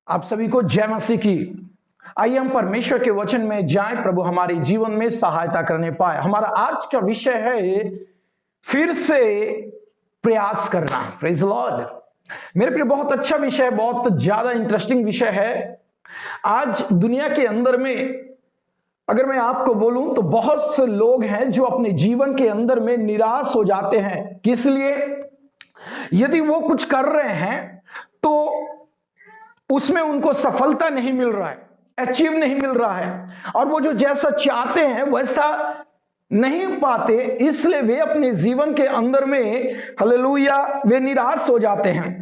आप सभी को जय मसीह की। आइए हम परमेश्वर के वचन में जाएं, प्रभु हमारे जीवन में सहायता करने पाए। हमारा आज का विषय है फिर से प्रयास करना। Praise Lord. मेरे प्रिय, बहुत अच्छा विषय है, बहुत ज्यादा इंटरेस्टिंग विषय है। आज दुनिया के अंदर में अगर मैं आपको बोलूं तो बहुत से लोग हैं जो अपने जीवन के अंदर में निराश हो जाते हैं। किस लिए? यदि वो कुछ कर रहे हैं तो उसमें उनको सफलता नहीं मिल रहा है, अचीव नहीं मिल रहा है, और वो जो जैसा चाहते हैं वैसा नहीं पाते, इसलिए वे अपने जीवन के अंदर में हालेलुया वे निराश हो जाते हैं।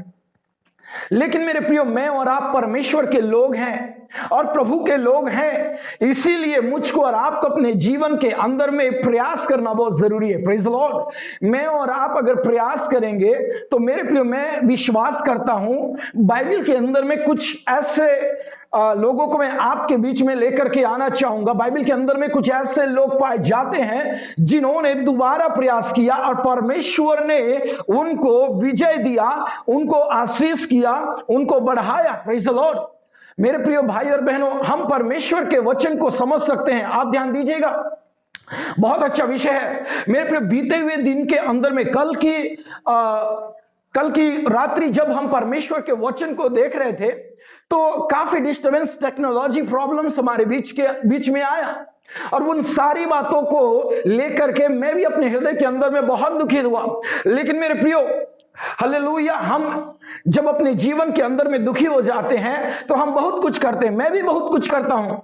लेकिन मेरे प्रियो, मैं और आप परमेश्वर के लोग हैं और प्रभु के लोग हैं, इसीलिए मुझको और आपको अपने जीवन के अंदर में प्रयास करना बहुत जरूरी है। Praise Lord. मैं और आप अगर प्रयास करेंगे तो मेरे प्रियो, मैं विश्वास करता हूं बाइबल के अंदर में कुछ ऐसे लोगों को मैं आपके बीच में लेकर के आना चाहूंगा। बाइबल के अंदर में कुछ ऐसे लोग पाए जाते हैं जिन्होंने दोबारा प्रयास किया और परमेश्वर ने उनको विजय दिया, उनको आशीष किया, उनको बढ़ाया। Praise the Lord. मेरे प्रिय भाई और बहनों, हम परमेश्वर के वचन को समझ सकते हैं। आप ध्यान दीजिएगा, बहुत अच्छा विषय है मेरे प्रिय। बीते हुए दिन के अंदर में कल की रात्रि जब हम परमेश्वर के वचन को देख रहे थे तो काफी डिस्टर्बेंस, टेक्नोलॉजी प्रॉब्लम्स हमारे बीच में आया, और उन सारी बातों को लेकर के मैं भी अपने हृदय के अंदर में बहुत दुखित हुआ। लेकिन मेरे प्रियो, हालेलुया, हम जब अपने जीवन के अंदर में दुखी हो जाते हैं तो हम बहुत कुछ करते हैं। मैं भी बहुत कुछ करता हूं,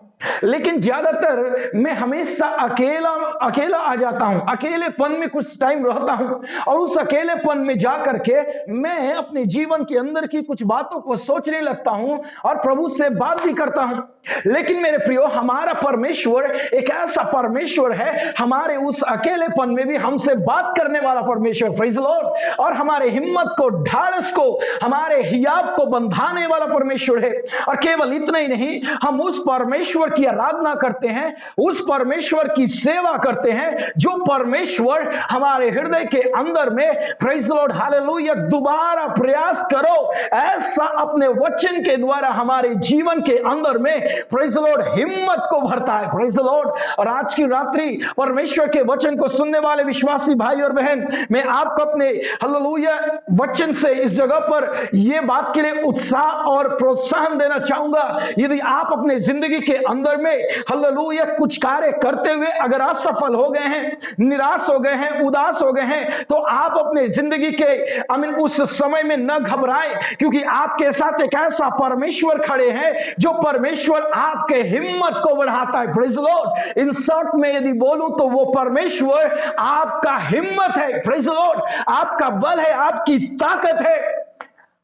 लेकिन ज्यादातर मैं हमेशा अकेला आ जाता हूं, अकेलेपन में कुछ टाइम रहता हूं, और उस अकेलेपन में जाकर के मैं अपने जीवन के अंदर की कुछ बातों को सोचने लगता हूं और प्रभु से बात भी करता हूं। लेकिन मेरे प्रियो, हमारा परमेश्वर एक ऐसा परमेश्वर है, हमारे उस अकेलेपन में भी हमसे बात करने वाला परमेश्वर। Praise Lord. और हमारे हिम्मत को, ढाढ़स को, हमारे हियाव को बंधाने वाला परमेश्वर है। और केवल इतना ही नहीं, हम उस परमेश्वर की आराधना करते हैं, उस परमेश्वर की सेवा करते हैं जो परमेश्वर हमारे हृदय के अंदर में, प्रेज द लॉर्ड, हालेलुया, दोबारा प्रयास करो ऐसा अपने वचन के द्वारा हमारे जीवन के अंदर में, प्रेज द लॉर्ड, हिम्मत को भरता है। Praise the Lord. और आज की रात्रि परमेश्वर के वचन को सुनने वाले विश्वासी भाई और बहन, मैं आपको अपने हालेलुया वचन से इस जगह पर यह बात के लिए उत्साह और प्रोत्साहन देना चाहूंगा। यदि आप अपने जिंदगी के अंदर में हालेलुया कुछ कार्य करते हुए अगर असफल हो गए हैं, निराश हो गए हैं, उदास हो गए हैं, तो आप अपने जिंदगी के उस समय में न घबराएं, क्योंकि आपके साथ एक ऐसा परमेश्वर खड़े हैं जो परमेश्वर आपके हिम्मत को बढ़ाता है। Praise the Lord. In short में यदि बोलूं तो वो परमेश्वर आपका हिम्मत है। Praise the Lord. आपका बल है, आपकी ताकत है।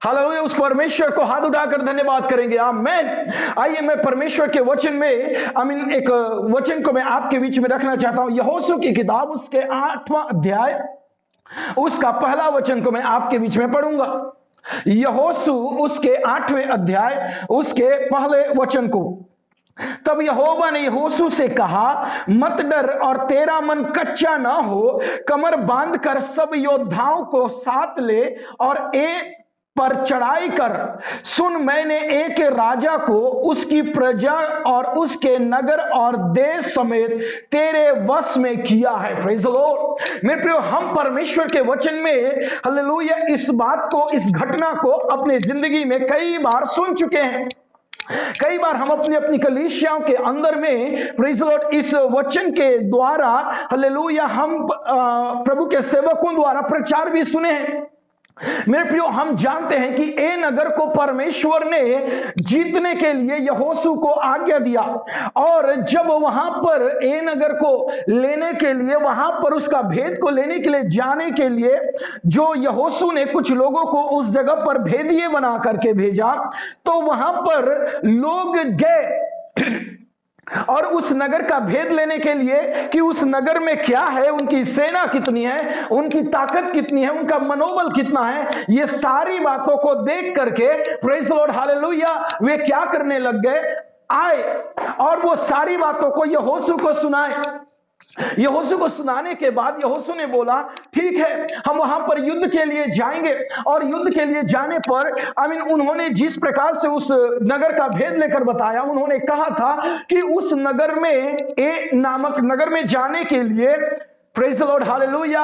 हालेलुया। उस परमेश्वर को हाथ उठाकर धन्यवाद करेंगे। आमीन। आइए, मैं परमेश्वर के वचन में एक वचन को मैं आपके बीच में रखना चाहता हूं। यहोशू की किताब उसके 8वां अध्याय उसका पहला वचन को मैं आपके बीच में पढ़ूंगा। यहोशू उसके 8वें अध्याय उसके पहले वचन को। तब यहोवा ने यहोशू से कहा, मत डर और तेरा मन कच्चा ना हो, कमर बांध कर सब योद्धाओं को साथ ले और एक पर चढ़ाई कर। सुन, मैंने एक राजा को, उसकी प्रजा और उसके नगर और देश समेत तेरे वश में किया है। Praise the Lord. मेरे प्रियो, हम परमेश्वर के वचन में हालेलुया इस बात को, इस घटना को अपने जिंदगी में कई बार सुन चुके हैं। कई बार हम अपनी अपनी कलीसियाओं के अंदर में, प्रेज द लॉर्ड, इस वचन के द्वारा हालेलुया हम प्रभु के सेवकों द्वारा प्रचार भी सुने हैं। मेरे प्रियो, हम जानते हैं कि ए नगर को परमेश्वर ने जीतने के लिए यहोशू को आज्ञा दिया, और जब वहां पर ए नगर को लेने के लिए, वहां पर उसका भेद को लेने के लिए जाने के लिए जो यहोशू ने कुछ लोगों को उस जगह पर भेदिए बना करके भेजा, तो वहां पर लोग गए और उस नगर का भेद लेने के लिए कि उस नगर में क्या है, उनकी सेना कितनी है, उनकी ताकत कितनी है, उनका मनोबल कितना है, ये सारी बातों को देख करके, प्रेज द लॉर्ड, हालेलुया, वे क्या करने लग गए, आए और वो सारी बातों को यहोशू को सुनाए। यहोशू को सुनाने के बाद यहोशू ने बोला, ठीक है हम वहां पर युद्ध के लिए जाएंगे। और युद्ध के लिए जाने पर उन्होंने जिस प्रकार से उस नगर का भेद लेकर बताया, उन्होंने कहा था कि उस नगर में ए नामक नगर में जाने के लिए, प्रेज द लॉर्ड हालेलुया,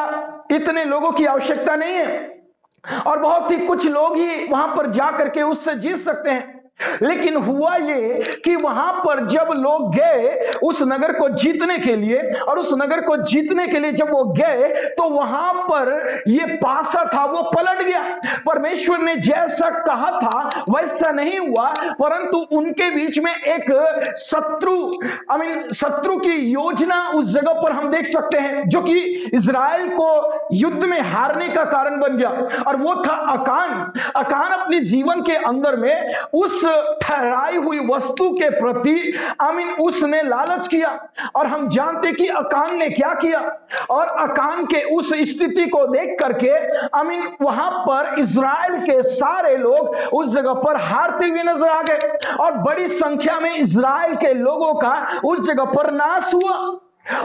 इतने लोगों की आवश्यकता नहीं है और बहुत ही कुछ लोग ही वहां पर जाकर के उससे जीत सकते हैं। लेकिन हुआ ये कि वहां पर जब लोग गए उस नगर को जीतने के लिए, और उस नगर को जीतने के लिए जब वो गए तो वहां पर ये पासा था वो पलट गया। परमेश्वर ने जैसा कहा था वैसा नहीं हुआ, परंतु उनके बीच में एक शत्रु की योजना उस जगह पर हम देख सकते हैं, जो कि इजराइल को युद्ध में हारने का कारण बन गया। और वो था अकान अपने जीवन के अंदर में उस ठहराई हुई वस्तु के प्रति उसने लालच किया। और हम जानते कि अकान ने क्या किया, और अकान के उस स्थिति को देख करके वहां पर इजराइल के सारे लोग उस जगह पर हारते हुए नजर आ गए और बड़ी संख्या में इजराइल के लोगों का उस जगह पर नाश हुआ।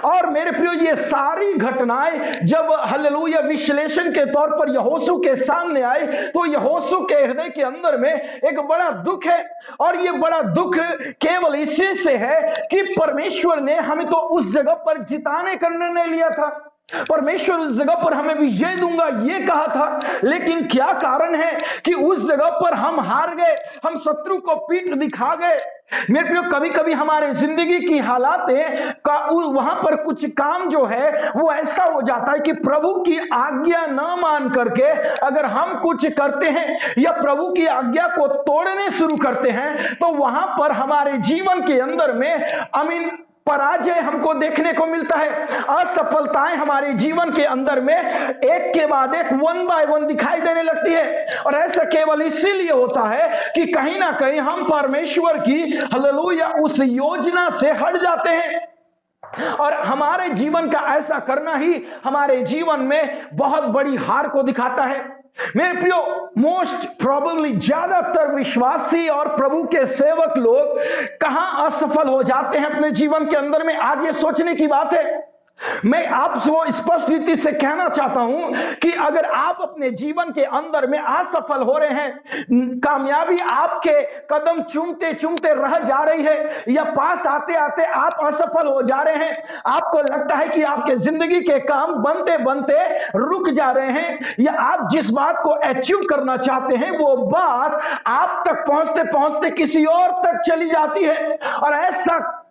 और मेरे प्रियो ये सारी घटनाएं जब हालेलुया विश्लेषण के तौर पर यहोशू के सामने आई, तो यहोशू के हृदय के अंदर में एक बड़ा दुख है। और ये बड़ा दुख केवल इसी से है कि परमेश्वर ने हमें तो उस जगह पर जिताने का निर्णय लिया था, परमेश्वर उस जगह पर हमें विजय दूंगा ये कहा था, लेकिन क्या कारण है कि उस जगह पर हम हार गए, हम शत्रु को पीठ दिखा गए। मेरे प्रियो कभी कभी हमारे जिंदगी की हालातें का वहां पर कुछ काम जो है वो ऐसा हो जाता है कि प्रभु की आज्ञा न मान करके अगर हम कुछ करते हैं या प्रभु की आज्ञा को तोड़ने शुरू करते हैं, तो वहां पर हमारे जीवन के अंदर में पराजय हमको देखने को मिलता है। असफलताएं हमारे जीवन के अंदर में एक के बाद एक वन बाय वन दिखाई देने लगती है। और ऐसा केवल इसीलिए होता है कि कहीं ना कहीं हम परमेश्वर की हालेलुया उस योजना से हट जाते हैं। और हमारे जीवन का ऐसा करना ही हमारे जीवन में बहुत बड़ी हार को दिखाता है। मेरे प्रियो मोस्ट प्रोबेबली ज्यादातर विश्वासी और प्रभु के सेवक लोग कहां असफल हो जाते हैं अपने जीवन के अंदर में, आज ये सोचने की बात है। मैं आपसे स्पष्ट रीति से कहना चाहता हूं कि अगर आप अपने जीवन के अंदर में असफल हो रहे हैं, कामयाबी आपके कदम चूमते चूमते रह जा रही है, या पास आते आते आप असफल हो जा रहे हैं, आपको लगता है कि आपके जिंदगी के काम बनते बनते रुक जा रहे हैं, या आप जिस बात को अचीव करना चाहते हैं वो बात आप तक पहुंचते पहुंचते किसी और तक चली जाती है, और ऐसा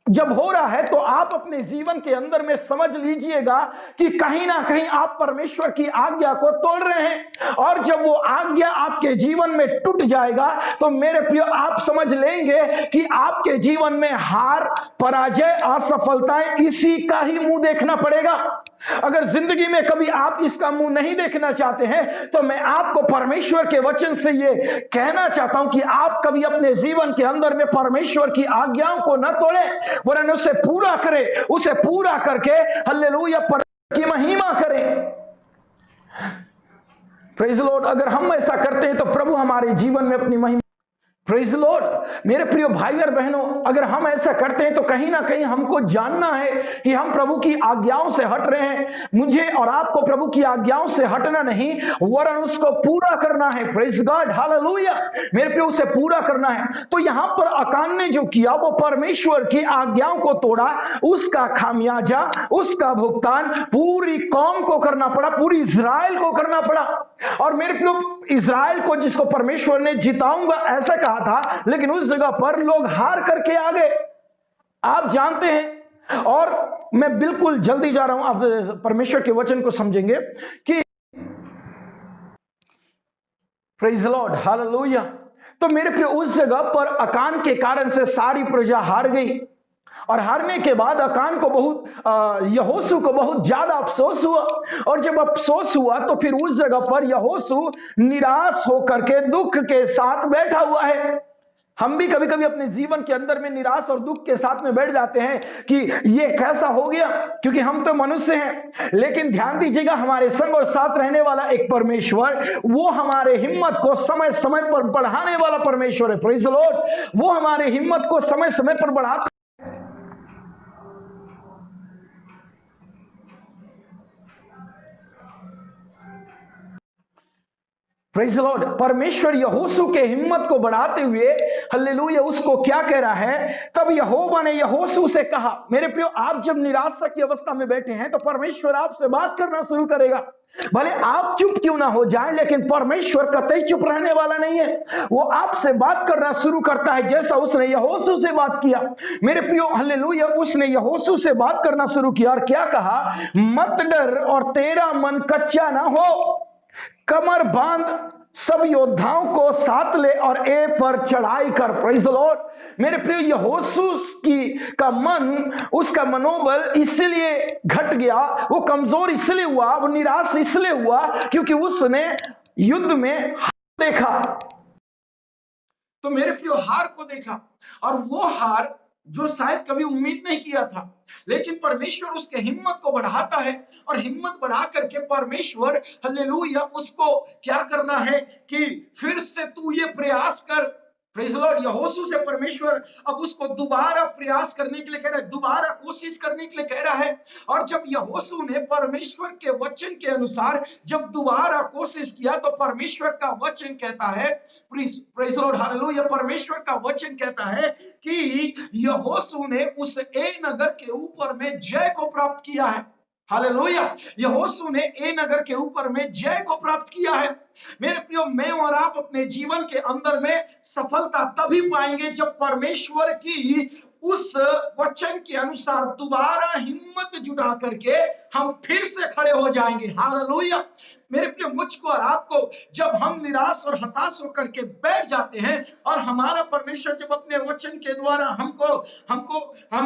जब हो रहा है तो आप अपने जीवन के अंदर में समझ लीजिएगा कि कहीं ना कहीं आप परमेश्वर की आज्ञा को तोड़ रहे हैं। और जब वो आज्ञा आपके जीवन में टूट जाएगा तो मेरे प्रिय आप समझ लेंगे कि आपके जीवन में हार, पराजय, असफलताएं इसी का ही मुंह देखना पड़ेगा। अगर जिंदगी में कभी आप इसका मुंह नहीं देखना चाहते हैं तो मैं आपको परमेश्वर के वचन से ये कहना चाहता हूं कि आप कभी अपने जीवन के अंदर में परमेश्वर की आज्ञाओं को न तोड़ें, वरन उसे पूरा करें, उसे पूरा करके हालेलुया परमेश्वर की महिमा करें। प्रेज लॉर्ड, अगर हम ऐसा करते हैं तो प्रभु हमारे जीवन में अपनी महिमा, प्रेज लॉर्ड। मेरे प्रिय भाई और बहनों, अगर हम ऐसा करते हैं तो कहीं ना कहीं हमको जानना है कि हम प्रभु की आज्ञाओं से हट रहे हैं। मुझे और आपको प्रभु की आज्ञाओं से हटना नहीं, वरन उसको पूरा करना है। Praise God, hallelujah. मेरे प्रिय उसे पूरा करना है। तो यहां पर अकान ने जो किया वो परमेश्वर की आज्ञाओं को तोड़ा, उसका खामियाजा, उसका भुगतान पूरी कौम को करना पड़ा, पूरी इजराइल को करना पड़ा। और मेरे प्रिय इजराइल को जिसको परमेश्वर ने जिताऊंगा ऐसा कहा था, लेकिन उस जगह पर लोग हार करके आ गए, आप जानते हैं। और मैं बिल्कुल जल्दी जा रहा हूं, आप परमेश्वर के वचन को समझेंगे कि प्रेज द लॉर्ड, हालेलुया। तो मेरे प्रिय उस जगह पर अकान के कारण से सारी प्रजा हार गई, और हारने के बाद अकान को यहोशू को बहुत ज्यादा अफसोस हुआ। और जब अफसोस हुआ तो फिर उस जगह पर यहोशू निराश होकर के दुख के साथ बैठा हुआ है। हम भी कभी कभी अपने जीवन के अंदर में निराश और दुख के साथ में बैठ जाते हैं कि ये कैसा हो गया, क्योंकि हम तो मनुष्य हैं। लेकिन ध्यान दीजिएगा, हमारे संग और साथ रहने वाला एक परमेश्वर, वो हमारे हिम्मत को समय समय पर बढ़ाने वाला परमेश्वर है। Praise the Lord. वो हमारे हिम्मत को समय समय पर बढ़ाता। Praise the Lord. परमेश्वर यहोशू के हिम्मत को बढ़ाते हुए हालेलुया उसको क्या कह रहा है, तब यहोवा ने यहोशू से कहा। मेरे प्रियो, आप जब निराशा की अवस्था में बैठे हैं तो परमेश्वर आपसे बात करना शुरू करेगा। भले आप चुप क्यों ना हो जाएं, लेकिन परमेश्वर कतई चुप रहने वाला नहीं है। वो आपसे बात करना शुरू करता है, जैसा उसने यहोशू से बात किया। मेरे प्रियो हालेलुया, उसने यहोशू से बात करना शुरू किया और क्या कहा, मत डर और तेरा मन कच्चा ना हो, कमर बांध, सब योद्धाओं को साथ ले और ए पर चढ़ाई कर। Praise the Lord. मेरे प्रिय, यहोशू की का मन, उसका मनोबल इसलिए घट गया, वो कमजोर इसलिए हुआ, वो निराश इसलिए हुआ क्योंकि उसने युद्ध में हार देखा। तो मेरे प्रियो, हार को देखा, और वो हार जो शायद कभी उम्मीद नहीं किया था, लेकिन परमेश्वर उसके हिम्मत को बढ़ाता है, और हिम्मत बढ़ा करके परमेश्वर हालेलुया उसको क्या करना है कि फिर से तू ये प्रयास कर। Praise the Lord. यहोशू से परमेश्वर अब उसको दोबारा प्रयास करने के लिए कह रहा है, दोबारा कोशिश करने के लिए कह रहा है। और जब यहोशू ने परमेश्वर के वचन के अनुसार जब दोबारा कोशिश किया, तो परमेश्वर का वचन कहता है, प्रेज़ द लॉर्ड, हालेलुया, परमेश्वर का वचन कहता है कि यहोशू ने उस ए नगर के ऊपर में जय को प्राप्त किया है। हालेलुया। यहोशू ने ए नगर के ऊपर में जय को प्राप्त किया है। मेरे प्रियो, मैं और आप अपने जीवन के अंदर में सफलता तभी पाएंगे जब परमेश्वर की उस वचन के अनुसार दोबारा हिम्मत जुटा करके हम फिर से खड़े हो जाएंगे। हालेलुया। मेरे प्रिय, मुझको और आपको जब हम निराश और हताश होकर के बैठ जाते हैं, और हमारा परमेश्वर जब अपने वचन के द्वारा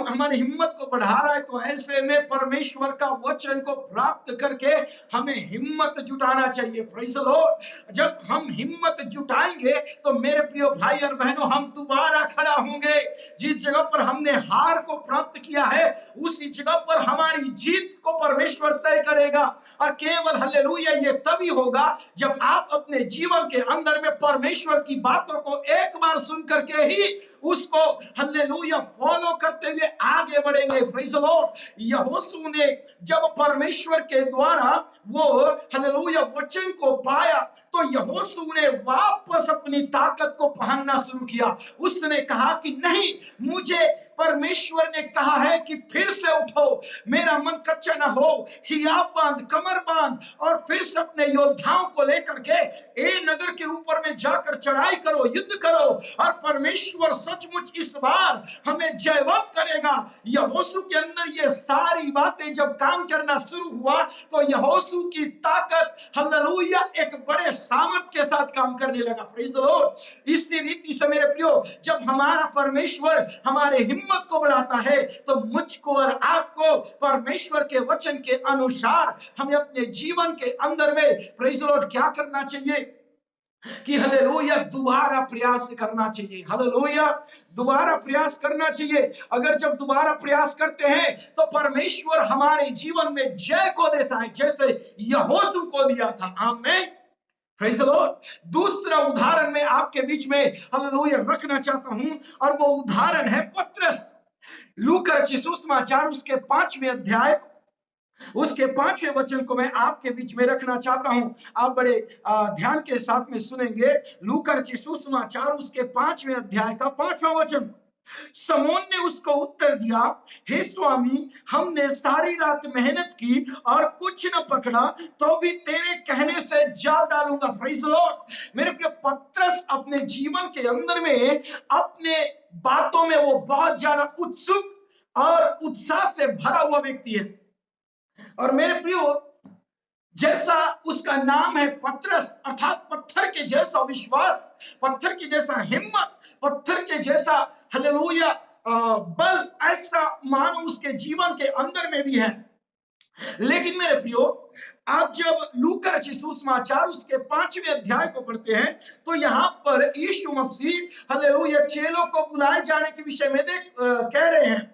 हमारी हिम्मत को बढ़ा रहा है, तो ऐसे में परमेश्वर का वचन को प्राप्त करके हमें हिम्मत जुटाना चाहिए। Praise the Lord. जब हम हिम्मत जुटाएंगे तो मेरे प्रिय भाई और बहनों, हम दोबारा खड़ा होंगे। जिस जगह पर हमने हार को प्राप्त किया है, उसी जगह पर हमारी जीत को परमेश्वर तय करेगा। और केवल हालेलुया ये तभी होगा जब आप अपने जीवन के अंदर में परमेश्वर की बातों को एक बार सुन करके ही उसको हालेलुया फॉलो करते हुए आगे बढ़ेंगे। Praise the Lord. यहोशू ने जब परमेश्वर के द्वारा वो हालेलुया वचन को पाया, तो यहोशू ने वापस अपनी ताकत को पहनना शुरू किया। उसने कहा कि नहीं, मुझे परमेश्वर ने कहा है कि फिर से उठो, मेरा मन कच्चा ना हो, हियाब बांध, कमर बांध, और फिर से अपने योद्धाओं को लेकर के ए नगर के ऊपर में जाकर चढ़ाई करो, युद्ध करो, और परमेश्वर सचमुच इस बार हमें जयवंत करेगा। यहोशू के अंदर ये सारी बातें जब काम करना शुरू हुआ, तो यहोशू की ताकत हालेलुया एक बड़े सामर्थ के साथ काम करने लगा। Praise the Lord. इसी रीति से मेरे प्रियो, जब हमारा परमेश्वर हमारे हिम्मत को बढ़ाता है, तो मुझको और आपको परमेश्वर के वचन के अनुसार हमें अपने जीवन के अंदर में प्रेज़ द लॉर्ड क्या करना चाहिए कि हालेलुया दोबारा प्रयास करना चाहिए। हालेलुया दोबारा प्रयास करना चाहिए। अगर जब दोबारा प्रयास करते हैं तो परमेश्वर हमारे जीवन में जय को देता है, जैसे यहोशू को दिया था। आमीन। Praise the Lord. दूसरा उदाहरण मैं आपके बीच में हालेलुया रखना चाहता हूं, और वो उदाहरण है पतरस। लूका रचित सुसमाचार उसके 5वें अध्याय उसके 5वें वचन को मैं आपके बीच में रखना चाहता हूं। आप बड़े ध्यान के साथ में सुनेंगे। लूका रचित सुसमाचार उसके 5वें अध्याय का 5वां वचन। समौन ने उसको उत्तर दिया, हे स्वामी, हमने सारी रात मेहनत की और कुछ न पकड़ा, तो भी तेरे कहने से जाल डालूंगा। Praise the Lord. मेरे प्रिय, पतरस अपने जीवन के अंदर में अपने बातों में वो बहुत ज्यादा उत्सुक और उत्साह से भरा हुआ व्यक्ति है। और मेरे प्रियो, जैसा उसका नाम है पतरस, अर्थात पत्थर के जैसा विश्वास, पत्थर की जैसा हिम्मत, पत्थर के जैसा हालेलुया बल, ऐसा मानो उसके जीवन के अंदर में भी है। लेकिन मेरे प्रियो, आप जब लूका रचित सुसमाचार उसके 5वें अध्याय को पढ़ते हैं, तो यहाँ पर यीशु मसीह हालेलुया चेलों को बुलाए जाने के विषय में कह रहे हैं।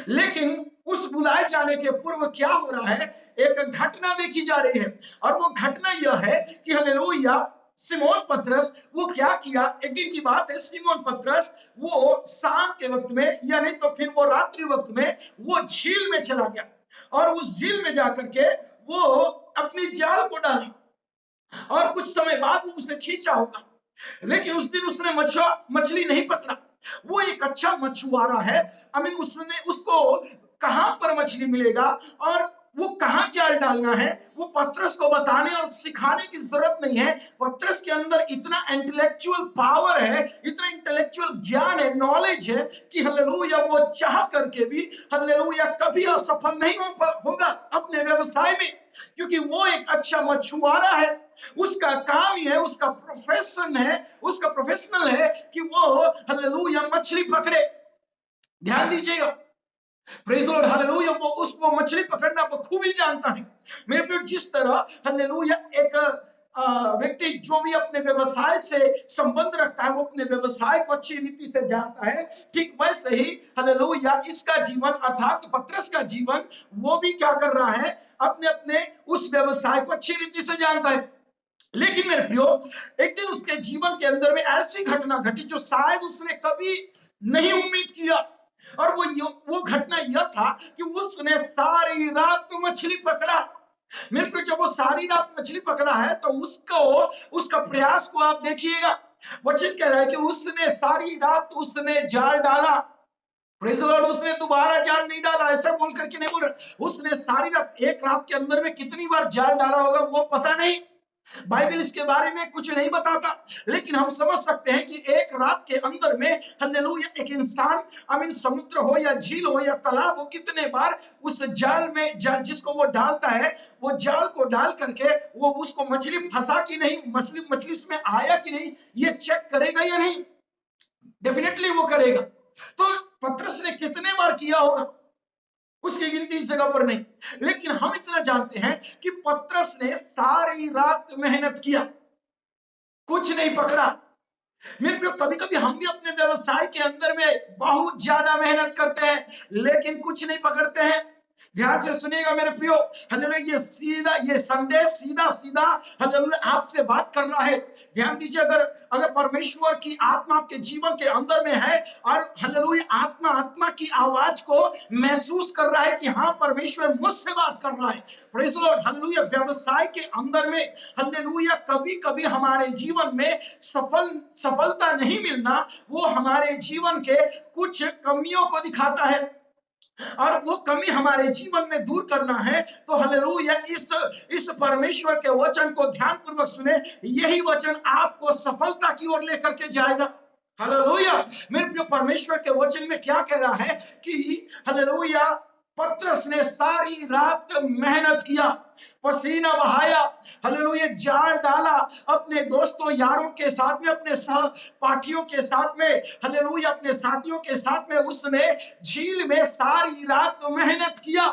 लेकिन उस बुलाए जाने के पूर्व क्या हो रहा है, एक घटना देखी जा रही है, और वो घटना यह है कि हालेलुया सिमोन पतरस वो क्या किया। एक दिन की बात है, सिमोन पतरस वो शाम के वक्त में, यानी तो फिर वो रात्रि वक्त में वो झील में चला गया, और उस झील में जाकर के वो अपनी जाल को डाला। और कुछ समय बाद वो उसे खींचा होगा, लेकिन उस दिन उसने मछली नहीं पकड़ा। वो एक अच्छा मछुआरा है। आई मीन उसने उसको कहां पर मछली मिलेगा और वो कहां जाल डालना है, वो पतरस को बताने और सिखाने की जरूरत नहीं है। पतरस के अंदर इतना इंटेलेक्चुअल पावर है, इतना इंटेलेक्चुअल ज्ञान है, नॉलेज है कि हालेलुया वो चाह करके भी हालेलुया कभी असफल नहीं होगा अपने व्यवसाय में, क्योंकि वो एक अच्छा मछुआरा है। उसका काम ही है, उसका प्रोफेशन है, उसका प्रोफेशनल है कि वो हालेलुया मछली पकड़े। ध्यान दीजिएगा, प्रेज़ द लॉर्ड, हालेलुया। वो उसको मछली पकड़ना बखूबी जानता है। मेरे प्रिय, जिस तरह हालेलुया एक व्यक्ति जो भी अपने व्यवसाय से संबंध रखता है, वो अपने व्यवसाय को अच्छी रीति से जानता है, ठीक वैसे ही हालेलुया इसका जीवन अर्थात पतरस का जीवन, वो भी क्या कर रहा है, अपने अपने उस व्यवसाय को अच्छी रीति से जानता है। लेकिन मेरे प्रियो, एक दिन उसके जीवन के अंदर में ऐसी घटना घटी जो शायद उसने कभी नहीं उम्मीद किया। और वो घटना यह था कि उसने सारी रात मछली पकड़ा। मेरे को जब वो सारी रात मछली पकड़ा है तो उसका प्रयास को आप देखिएगा। वचन कह रहा है कि उसने सारी रात उसने जाल डाला। प्रेज़ द लॉर्ड, उसने दोबारा जाल नहीं डाला, ऐसा बोल करके नहीं बोल रहा। उसने सारी रात, एक रात के अंदर में कितनी बार जाल डाला होगा वो पता नहीं, बाइबल इसके बारे में कुछ नहीं बताता, लेकिन हम समझ सकते हैं कि एक रात के अंदर में हालेलुया एक इंसान, आई मीन समुद्र हो या झील हो या तालाब हो, कितने बार उस जाल में जिसको वो डालता है, वो जाल को डाल करके वो उसको मछली फंसा कि नहीं, मछली उसमें आया कि नहीं, ये चेक करेगा या नहीं? डेफिनेटली वो करेगा। तो पतरस ने कितने बार किया होगा उसकी गिनती इस जगह पर नहीं, लेकिन हम इतना जानते हैं कि पतरस ने सारी रात मेहनत किया, कुछ नहीं पकड़ा। मेरे प्रियो, कभी कभी हम भी अपने व्यवसाय के अंदर में बहुत ज्यादा मेहनत करते हैं, लेकिन कुछ नहीं पकड़ते हैं। ध्यान से सुनिएगा मेरे प्रियो, हालेलुया, ये संदेश सीधा सीधा हालेलुया आपसे बात कर रहा है। ध्यान दीजिए, अगर परमेश्वर की आत्मा आपके जीवन के अंदर में है और हालेलुया आत्मा की आवाज को महसूस कर रहा है कि हाँ, परमेश्वर मुझसे बात कर रहा है, प्रेज़ द लॉर्ड, हालेलुया। व्यवसाय के अंदर में हालेलुया कभी कभी हमारे जीवन में सफलता नहीं मिलना, वो हमारे जीवन के कुछ कमियों को दिखाता है, और वो कमी हमारे जीवन में दूर करना है। तो हालेलुया इस परमेश्वर के वचन को ध्यान पूर्वक सुने, यही वचन आपको सफलता की ओर लेकर के जाएगा। हालेलुया। मेरे प्रिय, परमेश्वर के वचन में क्या कह रहा है कि हालेलुया पतरस ने सारी रात मेहनत किया, पसीना बहाया, हालेलुया जाल डाला, अपने दोस्तों यारों के साथ में, अपने सहपाठियों के साथ में, हालेलुया अपने साथियों के साथ में उसने झील में सारी रात मेहनत किया,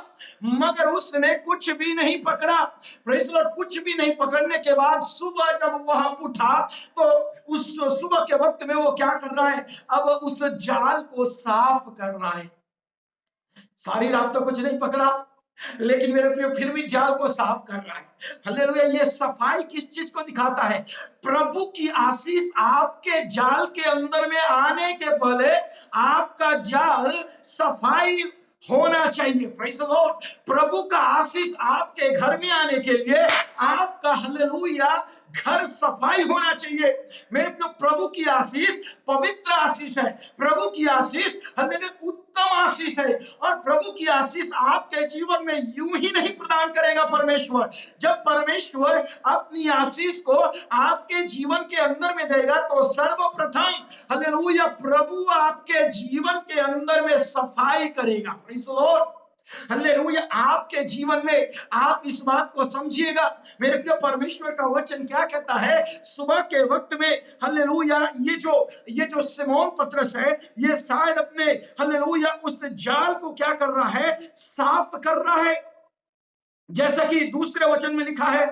मगर उसने कुछ भी नहीं पकड़ा। प्रेज़ द लॉर्ड, कुछ भी नहीं पकड़ने के बाद सुबह जब वह उठा तो उस सुबह के वक्त में वो क्या कर रहा है, अब उस जाल को साफ कर रहा है। सारी रात तो कुछ नहीं पकड़ा, लेकिन मेरे प्रिय फिर भी जाल को साफ कर रहा है। हालेलुया, ये सफाई किस चीज को दिखाता है? प्रभु की आशीष आपके जाल के अंदर में आने के पहले आपका जाल सफाई होना चाहिए। प्रेज़ द लॉर्ड, प्रभु का आशीष आपके घर में आने के लिए आपका हालेलुया घर सफाई होना चाहिए। मेरे प्रभु की आशीष पवित्र आशीष है, प्रभु की आशीष हालेलुया उत्तम आशीष है, और प्रभु की आशीष आपके जीवन में यूं ही नहीं प्रदान करेगा परमेश्वर। जब परमेश्वर अपनी आशीष को आपके जीवन के अंदर में देगा तो सर्वप्रथम हालेलुया प्रभु आपके जीवन के अंदर में सफाई करेगा। Praise the Lord, hallelujah. आपके जीवन में आप इस बात को समझिएगा। मेरे प्रिय, परमेश्वर का वचन क्या कहता है? सुबह के वक्त में हालेलुया ये जो सिमोन पतरस है, ये शायद अपने हालेलुया उस जाल को क्या कर रहा है, साफ कर रहा है, जैसा कि दूसरे वचन में लिखा है।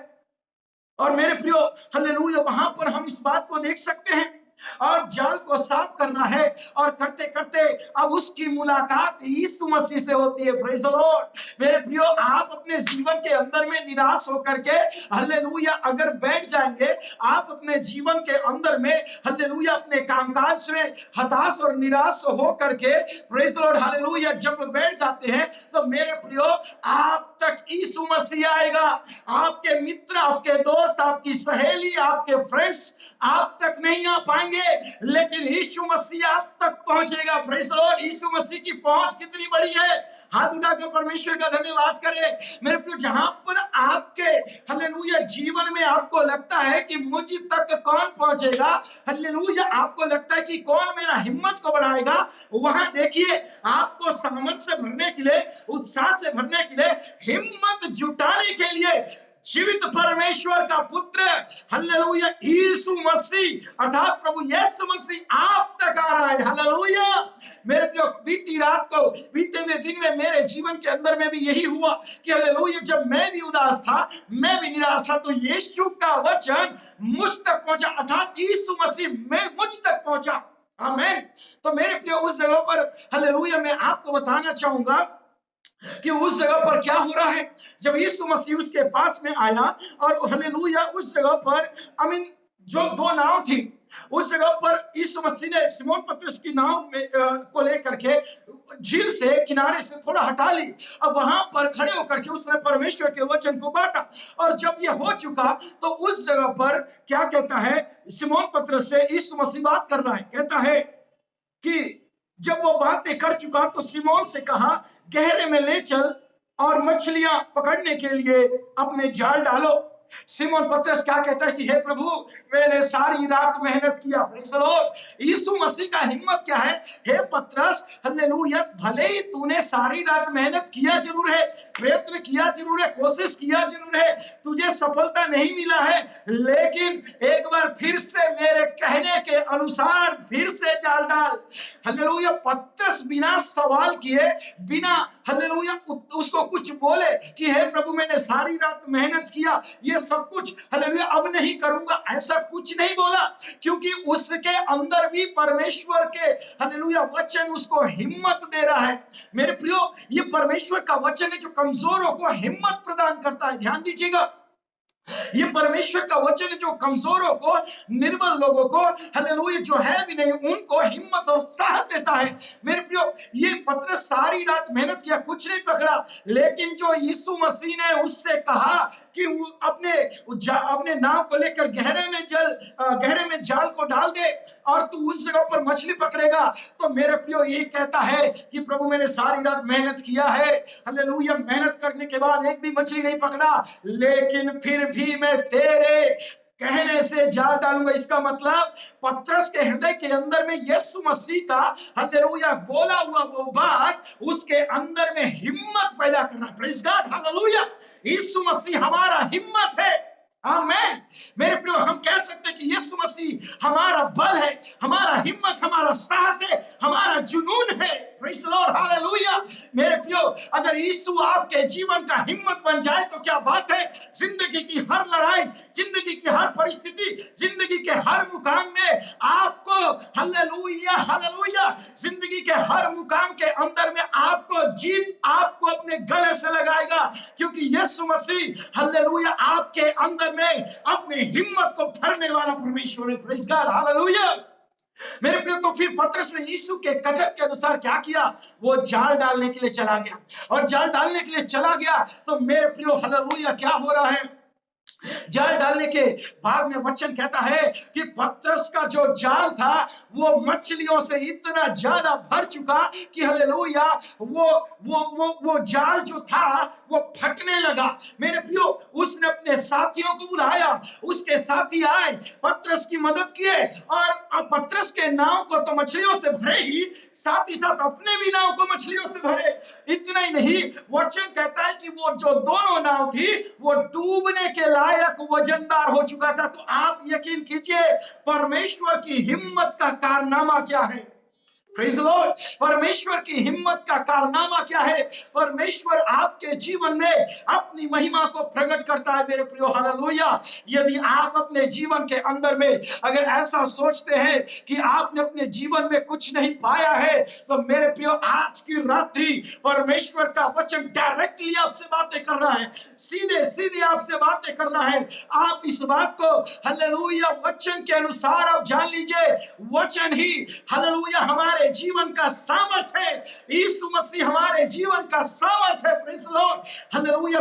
और मेरे प्रियो हालेलुया, वहां पर हम इस बात को देख सकते हैं और जाल को साफ करना है, और करते करते अब उसकी मुलाकात यीशु मसीह से होती है। Praise the Lord. मेरे प्रियो, आप अपने जीवन के अंदर में निराश होकर के हालेलुया अगर बैठ जाएंगे, आप अपने जीवन के अंदर में हालेलुया अपने कामकाज में हताश और निराश हो करके प्रेज़ द लॉर्ड हालेलुया जब बैठ जाते हैं, तो मेरे प्रियो आप तक यीशु मसीह आएगा। आपके मित्र, आपके दोस्त, आपकी सहेली, आपके फ्रेंड्स आप तक नहीं आ पाएंगे, लेकिन यीशु मसीह आप तक पहुंचेगा। Praise the Lord. यीशु मसीह की पहुंच कितनी बड़ी है। हाथ उठाकर परमेश्वर का धन्यवाद करें। मेरे प्रियो, जहां पर आपके हालेलुया जीवन में आपको लगता है कि मुझ तक कौन पहुंचेगा, हालेलुया आपको लगता है कि कौन मेरा हिम्मत को बढ़ाएगा, वहां देखिए आपको सामर्थ से भरने के लिए, उत्साह से भरने के लिए, हिम्मत जुटाने के लिए जीवित परमेश्वर का पुत्र हालेलुया यीशु मसीह अर्थात प्रभु यीशु मसीह आप तक आ रहा है। हालेलुया। मेरे प्रियो, बीती रात को, बीते हुए दिन में मेरे जीवन के अंदर में भी यही हुआ कि हालेलुया जब मैं भी उदास था, मैं भी निराश था, तो यीशु का वचन मुझ तक पहुंचा, अर्थात यीशु मसीह में मुझ तक पहुंचा। आमीन। तो मेरे प्रियो, उस जगह पर हालेलुया मैं आपको बताना चाहूंगा कि उस जगह पर क्या हो रहा है। जब यीशु मसीह उसके पास में आया और हालेलुया उस जगह पर जो दो नाव थी, उस जगह पर यीशु मसीह ने सिमोन पतरस की नाव में को लेकर के झील से किनारे से थोड़ा हटा ली। अब वहां पर खड़े होकर के उसने परमेश्वर के वचन को बांटा, और जब यह हो चुका तो उस जगह पर क्या कहता है, सिमोन पतरस से यीशु मसीह बात कर रहा है। कहता है कि जब वो बातें कर चुका तो सिमोन से कहा, गहरे में ले चल और मछलियां पकड़ने के लिए अपने जाल डालो। सिमोन पतरस क्या कहता है कि हे प्रभु, मैंने सारी रात मेहनत किया। Praise the Lord. यीशु मसीह का हिम्मत क्या है, हे पतरस हालेलुया, भले ही तूने सारी रात मेहनत किया जरूर है, प्रयत्न किया जरूर है, कोशिश किया जरूर है, तुझे सफलता नहीं मिला है, लेकिन एक बार फिर से मेरे कहने के अनुसार फिर से जाल डाल। हालेलुया। पतरस बिना सवाल किए, बिना हालेलुया उसको कुछ बोले कि हे प्रभु, मैंने सारी रात मेहनत किया, ये सब कुछ हालेलुया अब नहीं करूंगा, ऐसा कुछ नहीं बोला, क्योंकि उसके अंदर भी परमेश्वर के हालेलुया वचन उसको हिम्मत दे रहा है। मेरे प्रियो, ये परमेश्वर का वचन है जो कमजोरों को हिम्मत प्रदान करता है। ध्यान दीजिएगा, ये परमेश्वर का वचन जो कमजोरों को, निर्बल लोगों को हालेलुया जो है भी नहीं उनको हिम्मत और साहस देता है। मेरे प्रियो, ये पतरस सारी रात मेहनत किया, कुछ नहीं पकड़ा, लेकिन जो यीशु मसीह ने उससे कहा कि वो अपने नाव को लेकर गहरे में जाल को डाल दे और तू उस जगह पर मछली पकड़ेगा, तो मेरे प्रियो ये कहता है कि प्रभु, मैंने सारी रात मेहनत किया है, हालेलुया मेहनत करने के बाद एक भी मछली नहीं पकड़ा, लेकिन फिर भी मैं तेरे कहने से जाल डालूंगा। इसका मतलब पतरस के हृदय के अंदर में यीशु मसीह का हालेलुया बोला हुआ वो बात उसके अंदर में हिम्मत पैदा करना। Praise God. हालेलुया। यीशु मसीह हमारा हिम्मत है। आमीन। मेरे प्रियो, हम कह सकते हैं कि यीशु मसीह हमारा बल है, हमारा हिम्मत, हमारा साहस है, हमारा जुनून है। Praise the Lord. हालेलुया। मेरे प्रियो, अगर यीशु आपके जीवन का हिम्मत बन जाए तो क्या बात है। जिंदगी की हर लड़ाई, जिंदगी की हर परिस्थिति, जिंदगी के हर मुकाम में आपको हालेलुया हालेलुया जिंदगी के हर मुकाम के अंदर में आपको जीत आपको अपने गले से लगाएगा, क्योंकि यीशु मसीह हालेलुया आपके अंदर में अपनी हिम्मत को भरने वाला परमेश्वर है। Praise God. हालेलुया। मेरे प्रियो, तो फिर पतरस ने यीशु के कथन के अनुसार क्या किया, वो जाल डालने के लिए चला गया, और जाल डालने के लिए चला गया तो मेरे प्रियो हालेलुया क्या हो रहा है, जाल डालने के बाद में वचन कहता है कि पतरस का जो जाल था वो मछलियों से इतना ज्यादा भर चुका कि हालेलुया वो जाल जो था वो फटने लगा। मेरे प्रियो, उसने अपने साथियों को बुलाया, उसके साथी आए, पतरस की मदद किए, और पतरस के नाव को तो मछलियों से भरे ही, साथ ही साथ अपने भी नाव को मछलियों से भरे। इतना ही नहीं, वचन कहता है कि वो जो दोनों नाव थी वो डूबने के लायक वजनदार हो चुका था। तो आप यकीन कीजिए परमेश्वर की हिम्मत का कारनामा क्या है। Praise the Lord. परमेश्वर की हिम्मत का कारनामा क्या है? परमेश्वर आपके जीवन में अपनी महिमा को प्रकट करता है मेरे प्रियो, हालेलुया। यदि आप अपने जीवन के अंदर में अगर ऐसा सोचते हैं कि आपने अपने जीवन में कुछ नहीं पाया है, तो मेरे प्रियो आज की रात्रि परमेश्वर का वचन डायरेक्टली आपसे बातें कर रहा है, सीधे सीधे आपसे बातें कर रहा है। आप इस बात को हालेलुया वचन के अनुसार आप जान लीजिए, वचन ही हालेलुया हमारे जीवन का सामर्थ है। यीशु मसीह हमारे जीवन का सामर्थ है। Praise the Lord, hallelujah.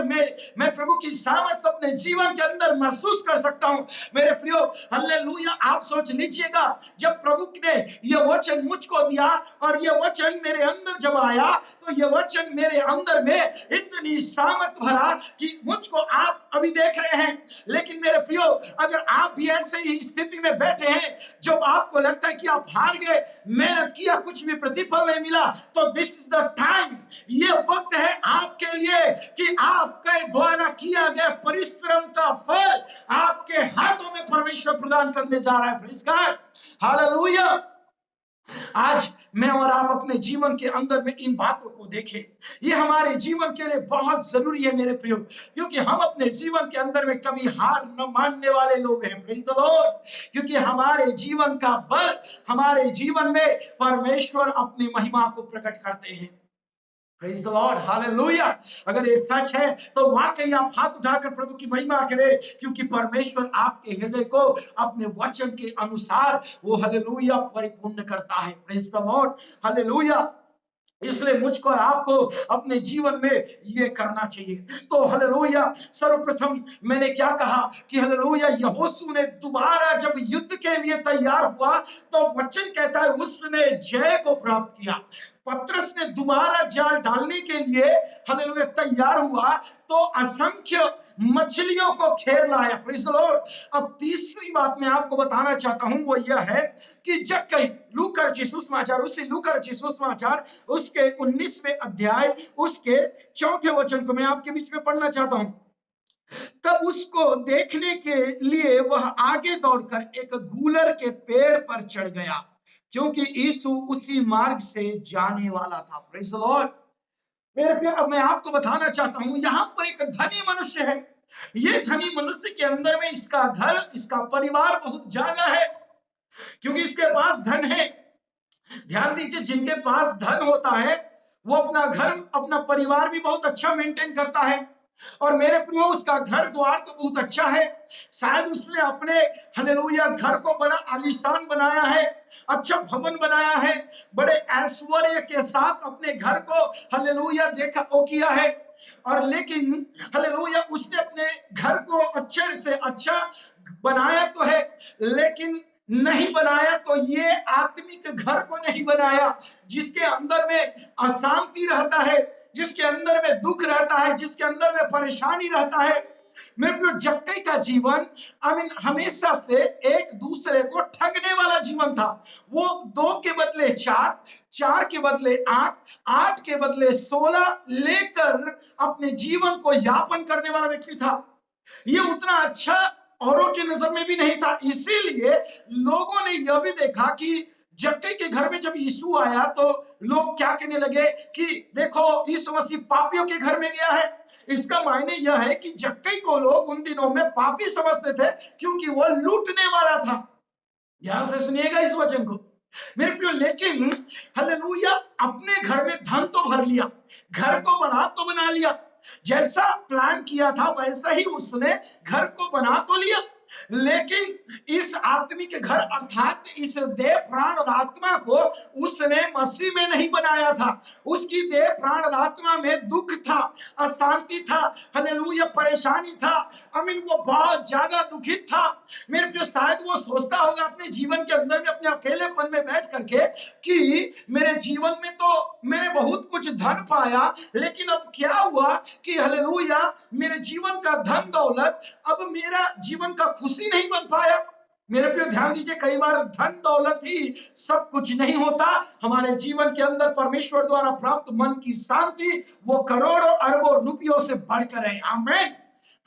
मैं प्रभु की सामर्थ को अपने जीवन के अंदर महसूस कर सकता हूं मेरे प्रियो, हालेलुया। आप सोच लीजिएगा, जब प्रभु ने यह वचन मुझको दिया और यह वचन मेरे अंदर जब आया, तो यह वचन मेरे अंदर में इतनी सामर्थ भरा कि मुझको आप अभी देख रहे हैं, लेकिन मेरे प्रियो अगर आप भी ऐसे ही स्थिति में बैठे हैं जब आपको लगता है कि आप हार गए, मेहनत किया कुछ भी प्रतिफल नहीं मिला, तो दिस इज द टाइम, ये वक्त है आपके लिए कि आपके द्वारा किया गया परिश्रम का फल आपके हाथों में परमेश्वर प्रदान करने जा रहा है। Praise God, hallelujah. आज मैं और आप अपने जीवन के अंदर में इन बातों को देखें, ये हमारे जीवन के लिए बहुत जरूरी है मेरे प्रियो, क्योंकि हम अपने जीवन के अंदर में कभी हार न मानने वाले लोग हैं। प्रेज़ द लॉर्ड, क्योंकि हमारे जीवन का बल, हमारे जीवन में परमेश्वर अपनी महिमा को प्रकट करते हैं। Praise the Lord, hallelujah. अगर ये सच है तो वाकई आप हाथ उठाकर प्रभु की महिमा करें, क्योंकि परमेश्वर आपके हृदय को अपने वचन के अनुसार वो हालेलुया परिपूर्ण करता है। Praise the Lord, hallelujah. इसलिए मुझको और आपको अपने जीवन में ये करना चाहिए। तो हालेलुया, सर्वप्रथम मैंने क्या कहा कि हालेलुया यहोशू ने दोबारा जब युद्ध के लिए तैयार हुआ, तो वचन कहता है उसने जय को प्राप्त किया। पतरस ने दोबारा जाल डालने के लिए हालेलुया तैयार हुआ, तो असंख्य मछलियों को घेर लाया। Praise the Lord. अब तीसरी बात मैं आपको बताना चाहता हूं, वो यह है कि जक्कई, लूका रचित सुसमाचार, उसी लूका रचित सुसमाचार उसके 19वें अध्याय उसके 4थे वचन को मैं आपके बीच में पढ़ना चाहता हूं। तब उसको देखने के लिए वह आगे दौड़कर एक गूलर के पेड़ पर चढ़ गया, क्योंकि यीशु उसी मार्ग से जाने वाला था। Praise the Lord. मेरे प्रिय, अब मैं आपको बताना चाहता हूं, यहां पर एक धनी मनुष्य है। ये धनी मनुष्य के अंदर में इसका घर, इसका परिवार बहुत ज्यादा है, क्योंकि इसके पास धन है। ध्यान दीजिए, जिनके पास धन होता है वो अपना घर, अपना परिवार भी बहुत अच्छा मेंटेन करता है। और मेरे प्रियो, उसका घर द्वार तो बहुत अच्छा है। शायद उसने अपने हालेलुया घर को बड़ा आलीशान बनाया है, अच्छा भवन बनाया है, बड़े ऐश्वर्य के साथ अपने घर को हालेलुया देखा ओ किया है। और लेकिन हालेलुया उसने अपने घर को अच्छे से अच्छा बनाया तो है, लेकिन नहीं बनाया तो ये आत्मिक घर को नहीं बनाया, जिसके अंदर में अशांति रहता है, जिसके अंदर में दुख रहता है, जिसके अंदर में परेशानी रहता है। मेरे प्रियो, जक्कई का जीवन हमेशा से एक दूसरे को ठगने वाला जीवन था। वो 2 के बदले 4, 4 के बदले 8, 8 के बदले 16 लेकर अपने जीवन को यापन करने वाला व्यक्ति था। ये उतना अच्छा औरों की नजर में भी नहीं था। इसीलिए लोगों ने यह भी देखा कि जक्कई के घर में जब यीशु आया, तो लोग क्या कहने लगे कि देखो यीशु मसीह पापियों के घर में गया है। इसका मायने यह है कि जक्कई को लोग उन दिनों में पापी समझते थे, क्योंकि वो लूटने वाला था। ध्यान से सुनिएगा इस वचन को मेरे प्रियो। लेकिन हालेलुया अपने घर में धन तो भर लिया, घर को बना तो बना लिया, जैसा प्लान किया था वैसा ही उसने घर को बना तो लिया, लेकिन इस आत्मिक घर अर्थात इस देह प्राण और आत्मा को उसने मसीह में नहीं बनाया था। उसकी देह प्राण और आत्मा में दुख था, अशांति था, हालेलुया परेशानी था। वो बहुत ज्यादा दुखित था। मेरे प्रिय, शायद वो सोचता होगा अपने जीवन के अंदर में, अपने अकेलेपन में बैठ करके कि मेरे जीवन में तो मैंने बहुत कुछ धन पाया, लेकिन अब क्या हुआ कि हालेलुया मेरे जीवन का धन दौलत अब मेरा जीवन का खुशी नहीं बन पाया। मेरे प्रिय ध्यान दीजिए, कई बार धन दौलत ही सब कुछ नहीं होता। हमारे जीवन के अंदर परमेश्वर द्वारा प्राप्त मन की शांति वो करोड़ों अरबों रुपयों से बढ़कर है। आमीन।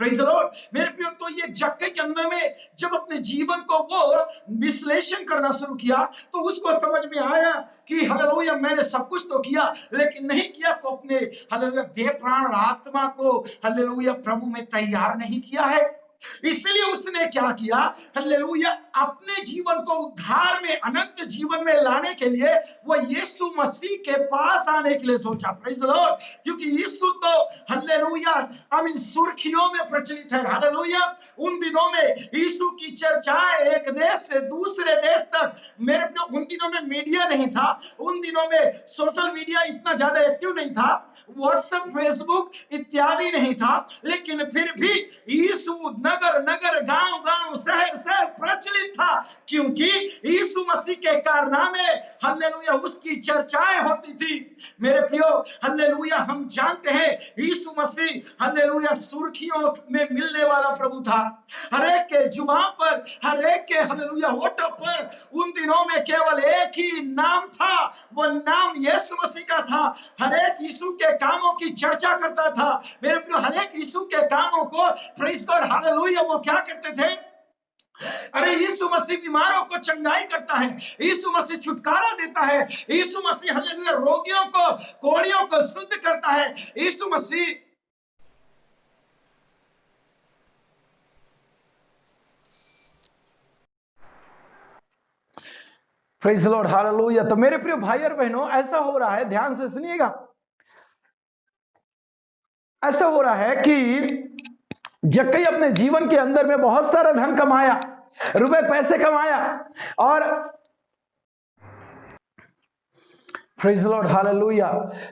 Praise the Lord. मेरे प्रियो, तो ये जक्कई के अंदर में जब अपने जीवन को वो विश्लेषण करना शुरू किया तो उसको समझ में आया कि हालेलुया मैंने सब कुछ तो किया लेकिन नहीं किया तो अपने हालेलुया देह प्राण और आत्मा को हालेलुया प्रभु में तैयार नहीं किया है। इसलिए उसने क्या किया, हालेलुया, अपने जीवन को उद्धार में अनंत जीवन में लाने के लिए वो यीशु मसीह के पास आने के लिए सोचा। Praise the Lord. क्योंकि यीशु तो हालेलुया आमीन सुर्खियों में प्रचलित है। हालेलुया, उन दिनों में यीशु की चर्चाएं एक देश से दूसरे देश तक, मेरे प्रियो उन दिनों में मीडिया नहीं था, उन दिनों में सोशल मीडिया इतना ज्यादा एक्टिव नहीं था, व्हाट्सएप फेसबुक इत्यादि नहीं था, लेकिन फिर भी यीशु नगर नगर गांव गांव शहर शहर प्रचलित था क्योंकि यीशु मसीह के कारनामे हालेलुया उसकी चर्चाएं होती थी। मेरे प्रियो हालेलुया, हम जानते हैं यीशु मसीह हालेलुया सुर्खियों में मिलने वाला प्रभु था। हर एक के जुबान पर, हर एक के हालेलुया होठों पर उन दिनों में केवल एक ही नाम था, वो नाम यीशु मसीह का था। हर एक यीशु के कामों की चर्चा करता था। मेरे प्रियो, हर एक यीशु के कामों को प्रेज़ गॉड हालेलुया वो क्या करते थे, अरे यीशु मसीह बीमारों को चंगाई करता है, यीशु मसीह छुटकारा देता है, यीशु मसीह हालेलुया रोगियों को कोढ़ियों को शुद्ध करता है, यीशु मसीह प्रेज़ द लॉर्ड हालेलुया। तो मेरे प्रिय भाई और बहनों, ऐसा हो रहा है, ध्यान से सुनिएगा, ऐसा हो रहा है कि जक्कई अपने जीवन के अंदर में बहुत सारा धन कमाया, रुपए पैसे कमाया और प्रेज़ द लॉर्ड हालेलुया।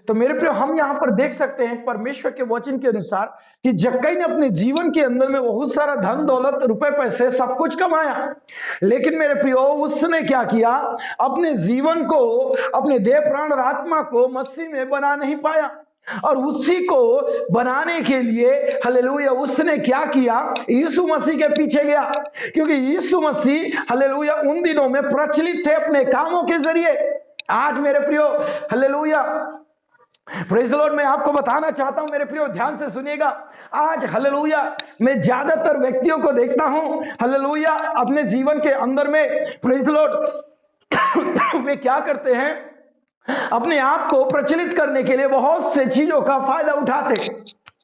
तो मेरे प्रियो, हम यहां पर देख सकते हैं परमेश्वर के वचन के अनुसार कि जक्कई ने अपने जीवन के अंदर में बहुत सारा धन दौलत रुपए पैसे सब कुछ कमाया, लेकिन मेरे प्रियो उसने क्या किया, अपने जीवन को, अपने देह प्राण और आत्मा को मसीह में बना नहीं पाया। और उसी को बनाने के लिए हालेलुया उसने क्या किया, यीशु मसीह के पीछे गया, क्योंकि यीशु मसीह हालेलुया उन दिनों में प्रचलित थे अपने कामों के जरिए। आज मेरे प्रियो हालेलुया प्रेज़ द लॉर्ड, मैं आपको बताना चाहता हूं मेरे प्रियो, ध्यान से सुनिएगा। आज हालेलुया मैं ज्यादातर व्यक्तियों को देखता हूं हालेलुया अपने जीवन के अंदर में प्रेज़ द लॉर्ड वे क्या करते हैं, अपने आप को प्रचलित करने के लिए बहुत से चीजों का फायदा उठाते।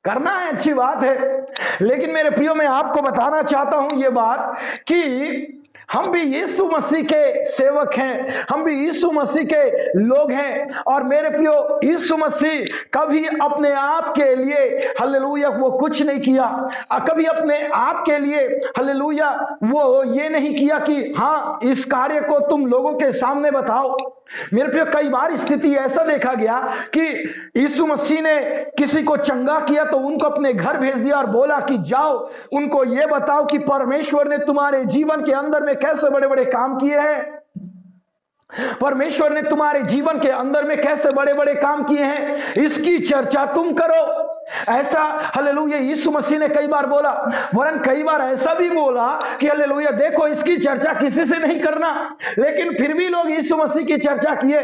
करना है, अच्छी बात है, लेकिन मेरे प्रियो मैं आपको बताना चाहता हूं ये बात कि हम भी यीशु मसीह के सेवक हैं, हम भी यीशु मसीह के लोग हैं। और मेरे प्रियो, यीशु मसीह कभी अपने आप के लिए हालेलुया वो कुछ नहीं किया, कभी अपने आप के लिए हालेलुया वो ये नहीं किया कि हाँ इस कार्य को तुम लोगों के सामने बताओ। मेरे प्रियो, कई बार स्थिति ऐसा देखा गया कि यीशु मसीह ने किसी को चंगा किया तो उनको अपने घर भेज दिया और बोला कि जाओ उनको ये बताओ कि परमेश्वर ने तुम्हारे जीवन के अंदर में कैसे बड़े बड़े काम किए हैं, परमेश्वर ने तुम्हारे जीवन के अंदर में कैसे बड़े बड़े काम किए हैं, इसकी चर्चा तुम करो। ऐसा हालेलुया यीशु मसीह ने कई बार बोला, वरन कई बार ऐसा भी बोला कि हालेलुया देखो इसकी चर्चा किसी से नहीं करना, लेकिन फिर भी लोग यीशु मसीह की चर्चा किए।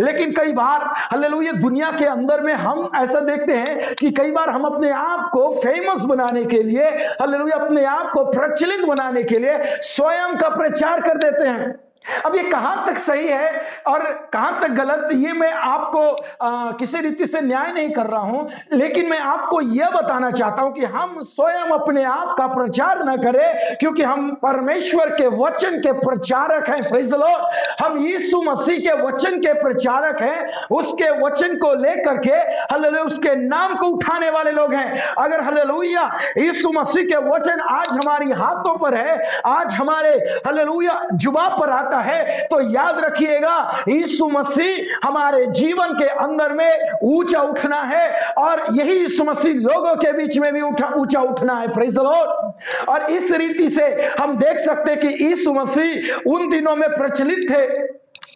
लेकिन कई बार हालेलुया दुनिया के अंदर में हम ऐसा देखते हैं कि कई बार हम अपने आप को फेमस बनाने के लिए हालेलुया अपने आप को प्रचलित बनाने के लिए स्वयं का प्रचार कर देते हैं। अब ये कहां तक सही है और कहां तक गलत, ये मैं आपको किसी रीति से न्याय नहीं कर रहा हूं, लेकिन मैं आपको यह बताना चाहता हूं कि हम स्वयं अपने आप का प्रचार न करें, क्योंकि हम परमेश्वर के वचन के प्रचारक हैं। Praise the Lord. हम यीशु मसीह के वचन के प्रचारक हैं, उसके वचन को लेकर के हालेलुया उसके नाम को उठाने वाले लोग हैं। अगर हालेलुया यीशु मसीह के वचन आज हमारी हाथों पर है, आज हमारे हालेलुया जुबान पर आता है, तो याद रखिएगा यीशु मसीह हमारे जीवन के अंदर में ऊंचा उठना है, और यही यीशु मसीह लोगों के बीच में भी ऊंचा उठना है। Praise the Lord. और इस रीति से हम देख सकते हैं कि यीशु मसीह उन दिनों में प्रचलित थे।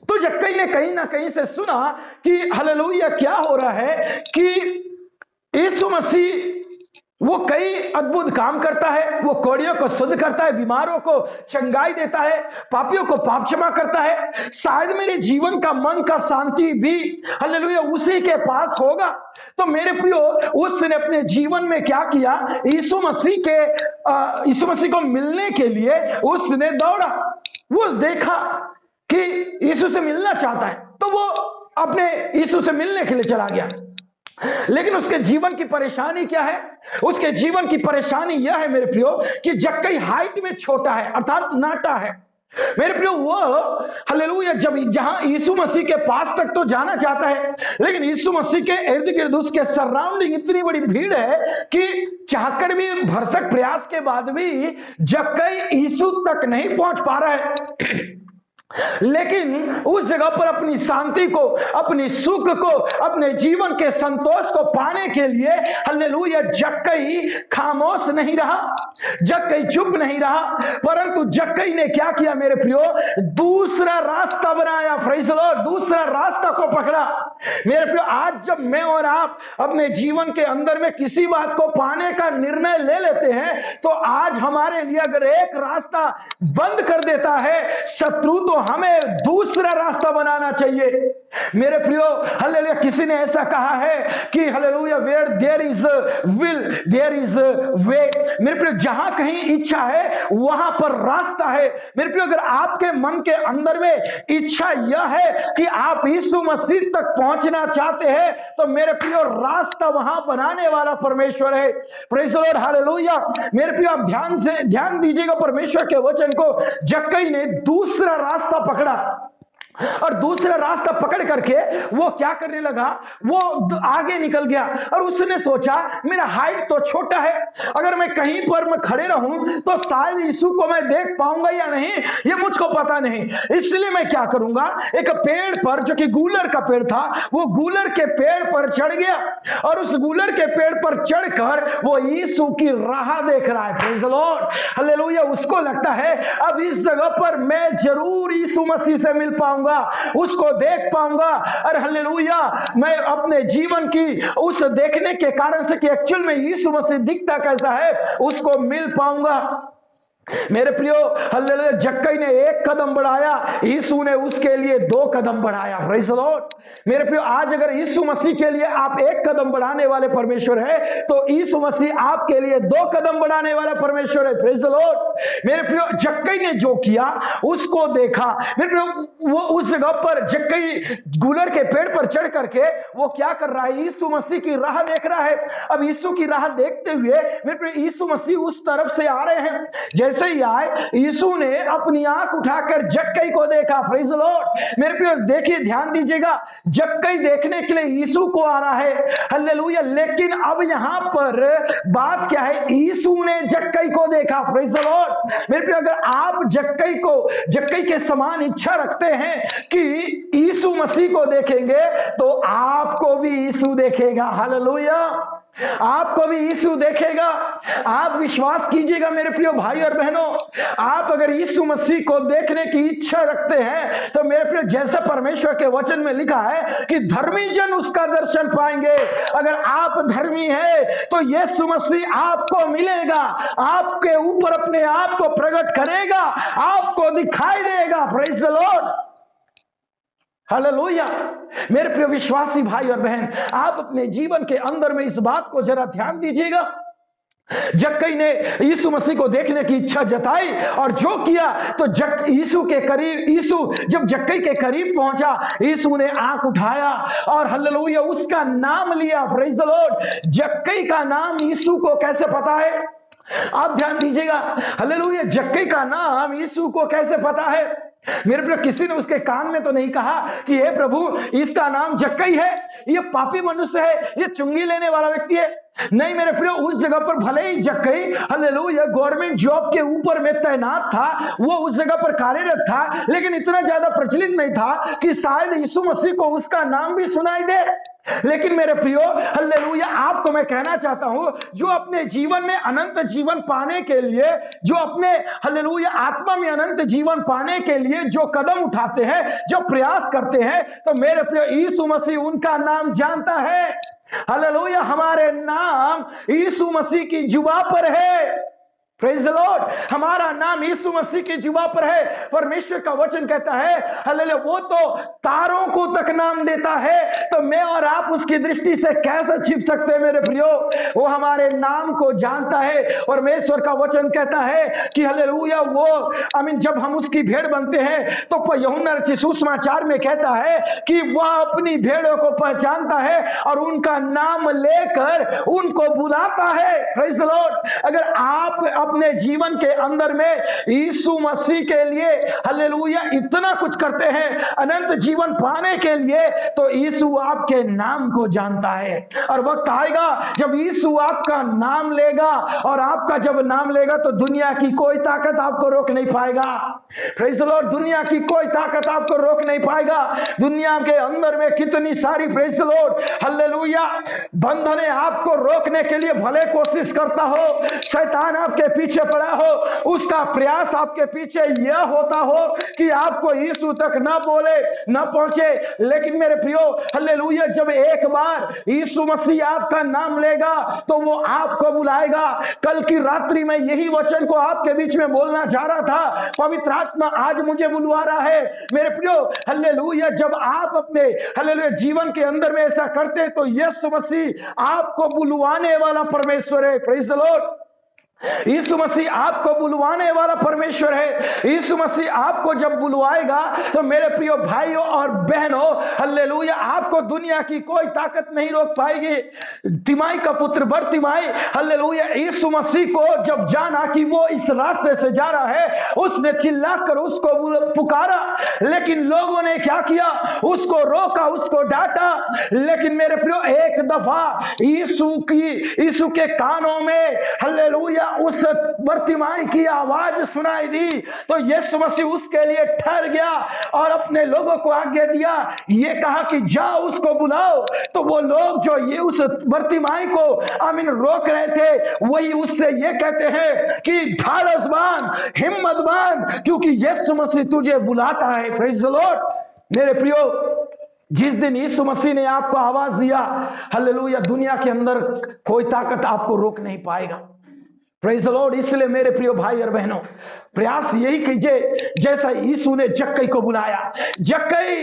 तो जक्कई ने कहीं ना कहीं से सुना कि हालेलुया क्या हो रहा है कि यीशु मसीह वो कई अद्भुत काम करता है, वो कोढ़ियों को शुद्ध करता है, बीमारों को चंगाई देता है, पापियों को पाप क्षमा करता है। शायद मेरे जीवन का मन का शांति भी हालेलुया उसी के पास होगा। तो मेरे प्रियो, उसने अपने जीवन में क्या किया? यीशु मसीह को मिलने के लिए उसने दौड़ा। वो देखा कि यीशु से मिलना चाहता है, तो वो अपने यीशु से मिलने के लिए चला गया। लेकिन उसके जीवन की परेशानी क्या है? उसके जीवन की परेशानी यह है मेरे प्रियो कि जक्कई हाइट में छोटा है, अर्थात नाटा है। मेरे प्रियो, वो हालेलुया जब जहां यीशु मसीह के पास तक तो जाना चाहता है, लेकिन यीशु मसीह के इर्द गिर्द उसके सराउंडिंग इतनी बड़ी भीड़ है कि चाहकर भी भरसक प्रयास के बाद भी जक्कई यीशु तक नहीं पहुंच पा रहा है। लेकिन उस जगह पर अपनी शांति को, अपनी सुख को, अपने जीवन के संतोष को पाने के लिए हालेलुया जक्कई खामोश नहीं रहा, जक्कई चुप नहीं रहा, परंतु जक्कई ने क्या किया मेरे प्रियो? दूसरा रास्ता बनाया। प्रेज़ द लॉर्ड, दूसरा रास्ता को पकड़ा। मेरे प्रियो, आज जब मैं और आप अपने जीवन के अंदर में किसी बात को पाने का निर्णय ले लेते हैं, तो आज हमारे लिए अगर एक रास्ता बंद कर देता है शत्रु, तो हमें दूसरा रास्ता बनाना चाहिए। मेरे प्रियो, हालेलुया, किसी ने ऐसा कहा है कि hallelujah where there is will there is way. मेरे प्रियो, जहां कहीं इच्छा है वहां पर रास्ता है। मेरे प्रियो, अगर आपके मन के अंदर में इच्छा यह है कि आप यीशु मसीह तक पहुंचना चाहते हैं, तो मेरे प्रियो रास्ता वहां बनाने वाला परमेश्वर है। Praise the Lord, hallelujah. मेरे प्रियो, आप ध्यान दीजिएगा परमेश्वर के वचन को। जक्कई ने दूसरा रास्ता पकड़ा, और दूसरा रास्ता पकड़ करके वो क्या करने लगा? वो आगे निकल गया और उसने सोचा मेरा हाइट तो छोटा है, अगर मैं कहीं पर मैं खड़े रहूं तो शायद यीशु को मैं देख पाऊंगा या नहीं, ये मुझको पता नहीं। इसलिए मैं क्या करूंगा, एक पेड़ पर, जो कि गूलर का पेड़ था, वो गूलर के पेड़ पर चढ़ गया और उस गूलर के पेड़ पर चढ़कर वो यीशु की राह देख रहा है। Praise the Lord, hallelujah. उसको लगता है अब इस जगह पर मैं जरूर यीशु मसीह से मिल पाऊंगा, उसको देख पाऊंगा। और हालेलुया, मैं अपने जीवन की उस देखने के कारण से कि एक्चुअल में यीशु मसीह दिखता कैसा है, उसको मिल पाऊंगा। मेरे प्रियो, हालेलुया, जक्कई ने एक कदम बढ़ाया, यीशु ने उसके लिए 2 कदम बढ़ाया। Praise the Lord. मेरे प्रियो, आज अगर यीशु मसीह के लिए आप 1 कदम बढ़ाने वाले परमेश्वर है, तो यीशु मसीह आपके लिए 2 कदम बढ़ाने वाला परमेश्वर है। Praise the Lord. मेरे प्रियो, जक्कई ने जो किया उसको देखा। मेरे प्रियो, वो उस जगह पर जक्कई गूलर के पेड़ पर चढ़ करके वो क्या कर रहा है? यीशु मसीह की राह देख रहा है। अब यीशु की राह देखते हुए मेरे प्रियो, यीशु मसीह उस तरफ से आ रहे हैं। जैसे ही आए, यीशु ने अपनी आंख उठाकर जक्कई को देखा। Praise the Lord. मेरे प्रियो, देखिए, ध्यान दीजिएगा, जक्कई देखने के लिए यीशु को आ रहा है, हालेलुया। लेकिन अब यहां पर बात क्या है? यीशु ने जक्कई को देखा। Praise the Lord. मेरे प्रियो, अगर आप जक्कई के समान इच्छा रखते हैं कि यीशु मसीह को देखेंगे, तो आपको भी यीशु देखेगा। हालेलुया, आपको भी यीशु देखेगा। आप विश्वास कीजिएगा मेरे प्रिय भाई और बहनों, आप अगर यीशु मसीह को देखने की इच्छा रखते हैं, तो मेरे प्रिय, जैसा परमेश्वर के वचन में लिखा है कि धर्मी जन उसका दर्शन पाएंगे। अगर आप धर्मी हैं, तो यीशु मसीह आपको मिलेगा, आपके ऊपर अपने आप को प्रकट करेगा, आपको दिखाई देगा। Praise the Lord, hallelujah. मेरे प्रिय विश्वासी भाई और बहन, आप अपने जीवन के अंदर में इस बात को जरा ध्यान दीजिएगा। जक्कई ने यीशु मसीह को देखने की इच्छा जताई और जो किया, तो यीशु जब जक्कई के करीब पहुंचा, यीशु ने आंख उठाया और हालेलुया उसका नाम लिया। Praise the Lord. जक्कई का नाम यीशु को कैसे पता है? आप ध्यान दीजिएगा, हालेलुया, जक्कई का नाम यीशु को कैसे पता है? मेरे प्रिय, किसी ने उसके कान में तो नहीं कहा कि हे प्रभु, इसका नाम जक्कई है, ये पापी मनुष्य है, ये चुंगी लेने वाला व्यक्ति है। नहीं मेरे प्रिय, उस जगह पर भले ही जक्कई हालेलुया गवर्नमेंट जॉब के ऊपर में तैनात था, वो उस जगह पर कार्यरत था, लेकिन इतना ज्यादा प्रचलित नहीं था कि शायद यीशु मसीह को उसका नाम भी सुनाई दे। लेकिन मेरे प्रियो, हालेलुया, आपको मैं कहना चाहता हूं, जो अपने जीवन में अनंत जीवन पाने के लिए, जो अपने हालेलुया आत्मा में अनंत जीवन पाने के लिए जो कदम उठाते हैं, जो प्रयास करते हैं, तो मेरे प्रियो यीशु मसीह उनका नाम जानता है। हालेलुया, हमारे नाम यीशु मसीह की जुबा पर है। प्रेज द लॉर्ड, हमारा नाम यीशु मसीह की जुबा पर है। परमेश्वर का वचन कहता है, हालेलुया, वो तो तारों को तक नाम देता है, तो मैं और आप उसकी दृष्टि से कैसे छिप सकते हैं मेरे प्रियो? वो हमारे नाम को जानता है। परमेश्वर का वचन कहता है कि हालेलुया, वो जब हम उसकी भेड़ बनते हैं, तो यूहन्ना रचित सुसमाचार में कहता है कि वह अपनी भेड़ों को पहचानता है और उनका नाम लेकर उनको बुलाता है। प्रेज द लॉर्ड, अगर आप अपने जीवन के अंदर में यीशु मसीह के लिए हालेलुया इतना कुछ करते हैं अनंत जीवन पाने के लिए, तो यीशु आपके नाम को जानता है। और वक्त आएगा जब यीशु आपका नाम लेगा, और आपका जब नाम लेगा तो दुनिया की कोई ताकत आपको रोक नहीं पाएगा। प्रेज़ द लॉर्ड, दुनिया की कोई ताकत आपको रोक नहीं पाएगा। दुनिया के अंदर में कितनी सारी, प्रेज़ द लॉर्ड, हालेलुया, बंधने आपको रोकने के लिए भले कोशिश करता हो, शैतान आपके पीछे पड़ा हो, उसका प्रयास आपके पीछे यह होता हो कि आपको यीशु तक ना बोले, ना पहुंचे। लेकिन मेरे प्रियो, हालेलुया, जब एक बार यीशु मसीह आपका नाम लेगा तो वो आपको बुलाएगा। कल की रात्रि में यही वचन को आपके बीच में बोलना चाह रहा था, पवित्र आत्मा आज मुझे बुलवा रहा है मेरे प्रियो। हालेलुया, जब आप अपने हालेलुया जीवन के अंदर में ऐसा करते हैं तो यीशु मसीह आपको बुलवाने वाला परमेश्वर है। प्रेज़ द लॉर्ड, यीशु मसीह आपको बुलवाने वाला परमेश्वर है। यीशु मसीह आपको जब बुलवाएगा तो मेरे प्रियो भाइयों और बहनों, हालेलुया, आपको दुनिया की कोई ताकत नहीं रोक पाएगी। तिमाई का पुत्र बरतिमाई, हालेलुया, यीशु मसीह को जब जाना कि वो इस रास्ते से जा रहा है, उसने चिल्लाकर उसको पुकारा, लेकिन लोगों ने क्या किया? उसको रोका, उसको डांटा। लेकिन मेरे प्रियो, एक दफा यीशु के कानों में हालेलुया उस बरतिमाई की आवाज सुनाई दी, तो यीशु मसीह उसके लिए ठहर गया और अपने लोगों को आज्ञा दिया, ये कहा कि जाओ उसको बुलाओ। तो वो लोग जो ये उस बरतिमाई को रोक रहे थे, वही उससे ये कहते हैं कि ढाढ़स बांध, हिम्मत बांध, क्योंकि यीशु मसीह तुझे बुलाता है। प्रेज़ द लॉर्ड, मेरे प्रियो, जिस दिन यीशु मसीह ने आपको आवाज दिया, हालेलुया, दुनिया के अंदर कोई ताकत आपको रोक नहीं पाएगा। प्रेज़ द लॉर्ड, इसलिए मेरे प्रिय भाई और बहनों, प्रयास यही कीजिए जैसा यीशु ने जक्कई को बुलाया। जक्कई,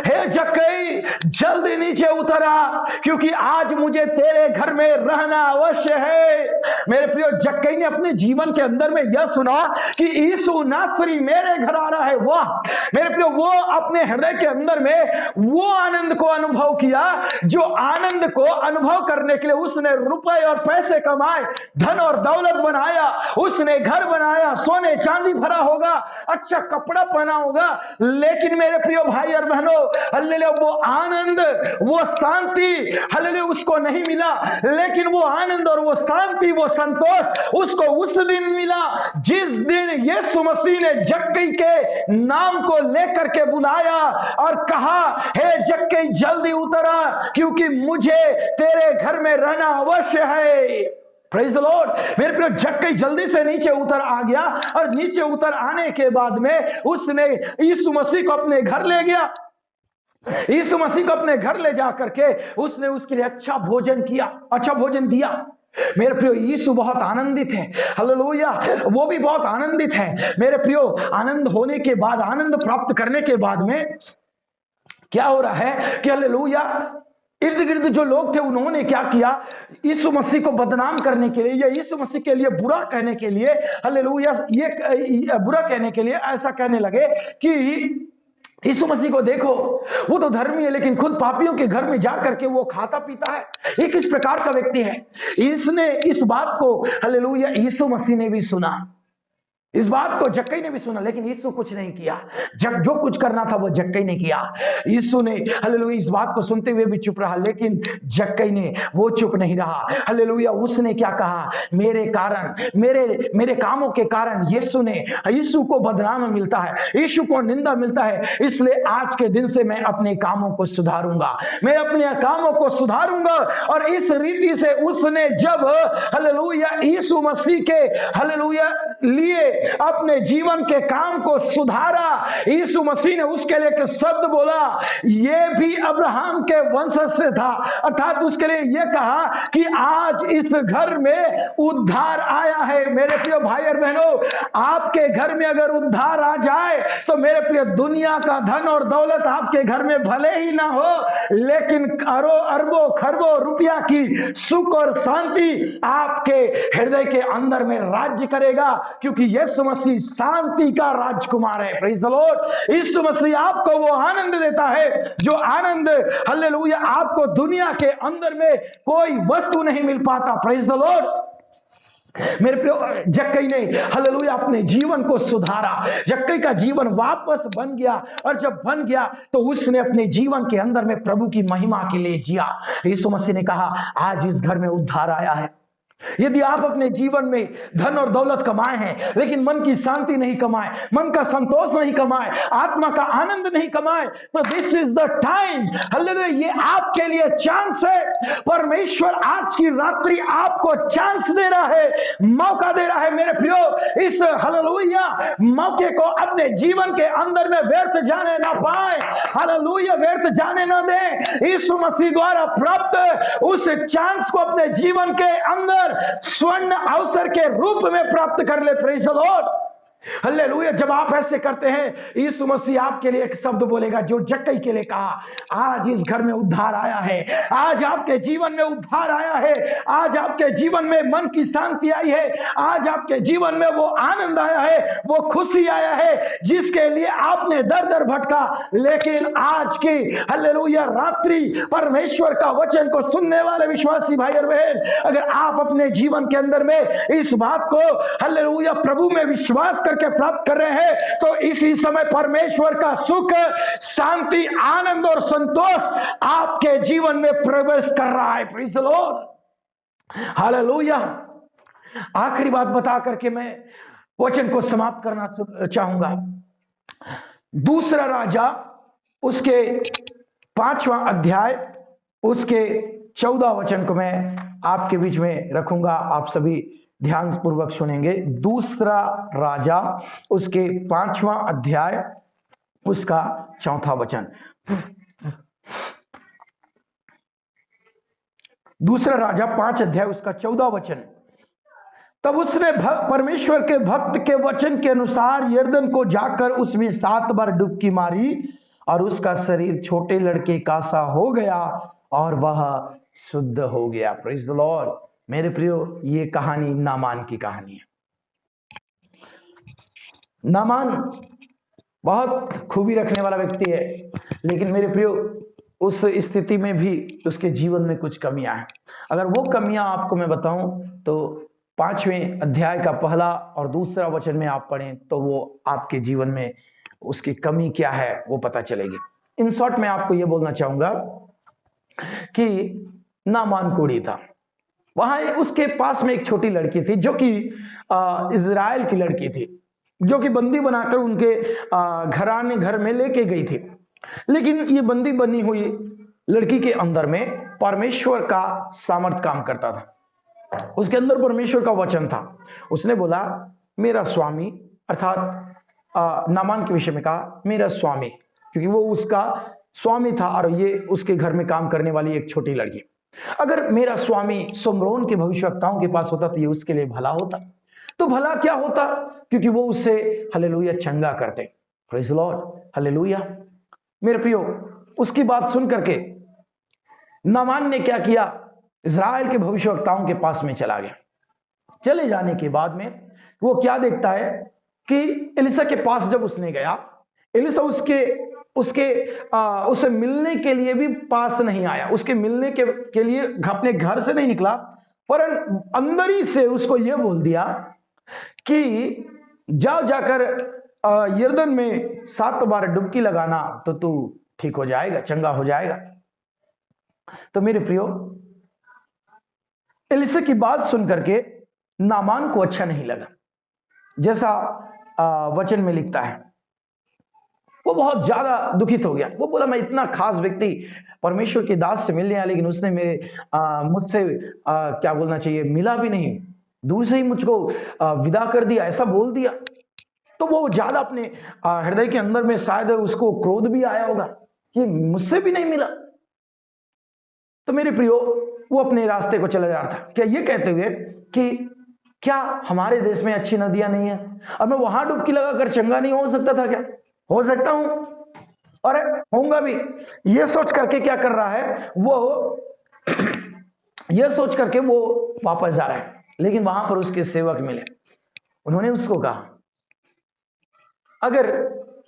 हे जक्कई, जल्दी नीचे उतर आ, क्योंकि आज मुझे तेरे घर में रहना अवश्य है। मेरे प्रियो, जक्कई ने अपने जीवन के अंदर में यह सुना कि यीशु नासरी मेरे घर आ रहा है। वाह मेरे प्रियो, वो अपने हृदय के अंदर में वो आनंद को अनुभव किया, जो आनंद को अनुभव करने के लिए उसने रुपए और पैसे कमाए, धन और दौलत बनाया, उसने घर बनाया, सोने चांदी भरा होगा, अच्छा कपड़ा पहना होगा। लेकिन मेरे प्रिय भाई और बहनों, हालेलुया, वो आनंद, वो शांति, हालेलुया, उसको नहीं मिला। लेकिन वो आनंद और वो शांति, वो संतोष उसको उस दिन मिला जिस दिन यीशु मसीह ने जक्कई के नाम को लेकर के बुलाया और कहा, हे जक्कई, जल्दी उतर आ, क्योंकि मुझे तेरे घर में रहना अवश्य है। प्रेज़ द लॉर्ड, मेरे प्रिय, जक्कई जल्दी से नीचे उतर आ गया, और नीचे उतर आने के बाद में उसने यीशु मसीह को अपने घर ले गया। यीशु मसीह को अपने घर ले जा करके उसने उसके लिए अच्छा भोजन किया, अच्छा भोजन दिया। मेरे प्रियो, यीशु बहुत आनंदित है, हालेलुया, वो भी बहुत आनंदित है। मेरे प्रियो, आनंद होने के बाद, आनंद प्राप्त करने के बाद में क्या हो रहा है कि हालेलुया, इर्द गिर्द जो लोग थे उन्होंने क्या किया? यीशु मसीह को बदनाम करने के लिए या यीशु मसीह के लिए बुरा कहने के लिए, हालेलुया, ये बुरा कहने के लिए ऐसा कहने लगे कि यीशु मसीह को देखो, वो तो धर्मी है लेकिन खुद पापियों के घर में जाकर के वो खाता पीता है, ये किस प्रकार का व्यक्ति है? इसने इस बात को, हालेलुया, यीशु मसीह ने भी सुना। इस बात को जक्कई ने भी सुना, लेकिन यीशु कुछ नहीं किया। जो कुछ करना था वो जक्कई ने किया। यीशु ने हालेलुया इस बात को सुनते हुए भी चुप रहा, लेकिन जक्कई ने वो चुप नहीं रहा। हालेलुया उसने क्या कहा, मेरे कारण, मेरे कामों के कारण यीशु को बदनाम मिलता है, यीशु को निंदा मिलता है, इसलिए आज के दिन से मैं अपने कामों को सुधारूंगा, मैं अपने कामों को सुधारूंगा। और इस रीति से उसने जब हालेलुया यीशु मसीह के हालेलुया लिए अपने जीवन के काम को सुधारा, यीशु मसीह ने उसके लिए एक शब्द बोला, ये भी अब्राहम के वंशज से था। अर्थात उसके लिए यह कहा कि आज इस घर में उद्धार आया है। मेरे प्रिय भाई और बहनों, आपके घर में अगर उद्धार आ जाए तो मेरे प्रिय दुनिया का धन और दौलत आपके घर में भले ही ना हो, लेकिन अरबों खरबों रुपया की सुख और शांति आपके हृदय के अंदर में राज्य करेगा, क्योंकि यीशु मसीह शांति का राजकुमार है। Praise the Lord. यीशु मसीह आपको वो आनंद देता है जो आनंद हालेलुया आपको दुनिया के अंदर में कोई वस्तु नहीं मिल पाता। Praise the Lord. मेरे प्रिय, जक्कई ने हालेलुया अपने जीवन को सुधारा, जक्कई का जीवन वापस बन गया, और जब बन गया तो उसने अपने जीवन के अंदर में प्रभु की महिमा के लिए जिया। यीशु मसीह ने कहा, आज इस घर में उद्धार आया है। यदि आप अपने जीवन में धन और दौलत कमाए हैं, लेकिन मन की शांति नहीं कमाए, मन का संतोष नहीं कमाए, आत्मा का आनंद नहीं कमाए, तो this is the time, hallelujah ये आपके लिए चांस है। परमेश्वर आज की रात्रि आपको चांस दे रहा है, मौका दे रहा है। मेरे प्रियो, इस हालेलुया मौके को अपने जीवन के अंदर में व्यर्थ जाने ना पाए, हालेलुया व्यर्थ जाने ना दें। यीशु मसीह द्वारा प्राप्त उस चांस को अपने जीवन के अंदर स्वर्ण अवसर के रूप में प्राप्त कर ले। Praise the Lord. हालेलुया। जब आप ऐसे करते हैं, यीशु मसीह आपके लिए एक शब्द बोलेगा जो जक्कई के लिए कहा, आज इस घर में उद्धार आया है, आज आपके जीवन में उद्धार आया है, आज आपके जीवन में मन की शांति आई है, आज आपके जीवन में वो आनंद आया है, वो खुशी आया है जिसके लिए आपने दर दर भटका। लेकिन आज की हालेलुया रात्रि परमेश्वर का वचन को सुनने वाले विश्वासी भाई और बहन, अगर आप अपने जीवन के अंदर में इस बात को हालेलुया प्रभु में विश्वास के प्राप्त कर रहे हैं, तो इसी समय परमेश्वर का सुख, शांति, आनंद और संतोष आपके जीवन में प्रवेश कर रहा है। Praise the Lord. हालेलुया। आखिरी बात बता करके मैं वचन को समाप्त करना चाहूंगा। दूसरा राजा उसके 5वां अध्याय उसके 14 वचन को मैं आपके बीच में रखूंगा, आप सभी ध्यान पूर्वक सुनेंगे। दूसरा राजा उसके 5वां अध्याय उसका 4था वचन। दूसरा राजा 5 अध्याय उसका 14 वचन। तब उसने परमेश्वर के भक्त के वचन के अनुसार यरदन को जाकर उसमें 7 बार डुबकी मारी, और उसका शरीर छोटे लड़के का सा हो गया और वह शुद्ध हो गया। Praise the Lord. मेरे प्रियो, ये कहानी नामान की कहानी है। नामान बहुत खूबी रखने वाला व्यक्ति है, लेकिन मेरे प्रियो उस स्थिति में भी उसके जीवन में कुछ कमियां हैं। अगर वो कमियां आपको मैं बताऊं तो 5वें अध्याय का पहला और दूसरा वचन में आप पढ़ें तो वो आपके जीवन में उसकी कमी क्या है वो पता चलेगी। इन शॉर्ट मैं आपको ये बोलना चाहूंगा कि नामान कोढ़ी था। वहां उसके पास में एक छोटी लड़की थी जो कि इजराइल की लड़की थी, जो कि बंदी बनाकर उनके घर में लेके गई थी। लेकिन ये बंदी बनी हुई लड़की के अंदर में परमेश्वर का सामर्थ काम करता था, उसके अंदर परमेश्वर का वचन था। उसने बोला मेरा स्वामी, अर्थात नामान के विषय में कहा मेरा स्वामी, क्योंकि वो उसका स्वामी था और ये उसके घर में काम करने वाली एक छोटी लड़की। अगर मेरा स्वामी सोमरोन के भविष्यवक्ताओं के पास होता तो ये उसके लिए भला होता। तो भला क्या होता, क्योंकि वो उसे हालेलुया चंगा करते। Praise the Lord. हालेलुया। मेरे प्रियो, उसकी बात सुन करके नामान ने क्या किया, इजराइल के भविष्यवक्ताओं के पास में चला गया। चले जाने के बाद में वो क्या देखता है कि एलिसा के पास जब उसने गया, एलिसा उसे मिलने के लिए भी पास नहीं आया, उसके मिलने के लिए अपने घर से नहीं निकला, पर अंदर ही से उसको यह बोल दिया कि जाओ जाकर यरदन में 7 बार डुबकी लगाना तो तू ठीक हो जाएगा, चंगा हो जाएगा। तो मेरे प्रियो, एलिशा की बात सुन करके नामान को अच्छा नहीं लगा। जैसा वचन में लिखता है, वो बहुत ज्यादा दुखित हो गया। वो बोला, मैं इतना खास व्यक्ति परमेश्वर के दास से मिलने आया, लेकिन उसने मेरे मुझसे क्या बोलना चाहिए, मिला भी नहीं, दूर से ही मुझको विदा कर दिया, ऐसा बोल दिया। तो वो ज्यादा अपने हृदय के अंदर में शायद उसको क्रोध भी आया होगा कि मुझसे भी नहीं मिला। तो मेरे प्रियो, वो अपने रास्ते को चला जा रहा था, क्या ये कहते हुए कि क्या हमारे देश में अच्छी नदियां नहीं है और मैं वहां डुबकी लगाकर चंगा नहीं हो सकता था? क्या हो सकता हूं, और होऊंगा भी। ये सोच करके क्या कर रहा है वो ये सोच करके वो वापस जा रहा है। लेकिन वहां पर उसके सेवक मिले। उन्होंने उसको कहा, अगर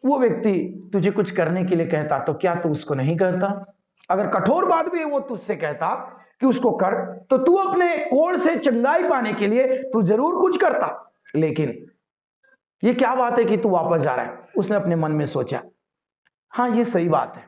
वो व्यक्ति तुझे कुछ करने के लिए कहता तो क्या तू उसको नहीं करता? अगर कठोर बात भी वो तुझसे कहता कि उसको कर, तो तू अपने कोढ़ से चंगाई पाने के लिए तू जरूर कुछ करता। लेकिन ये क्या बात है कि तू वापस जा रहा है? उसने अपने मन में सोचा, हाँ ये सही बात है।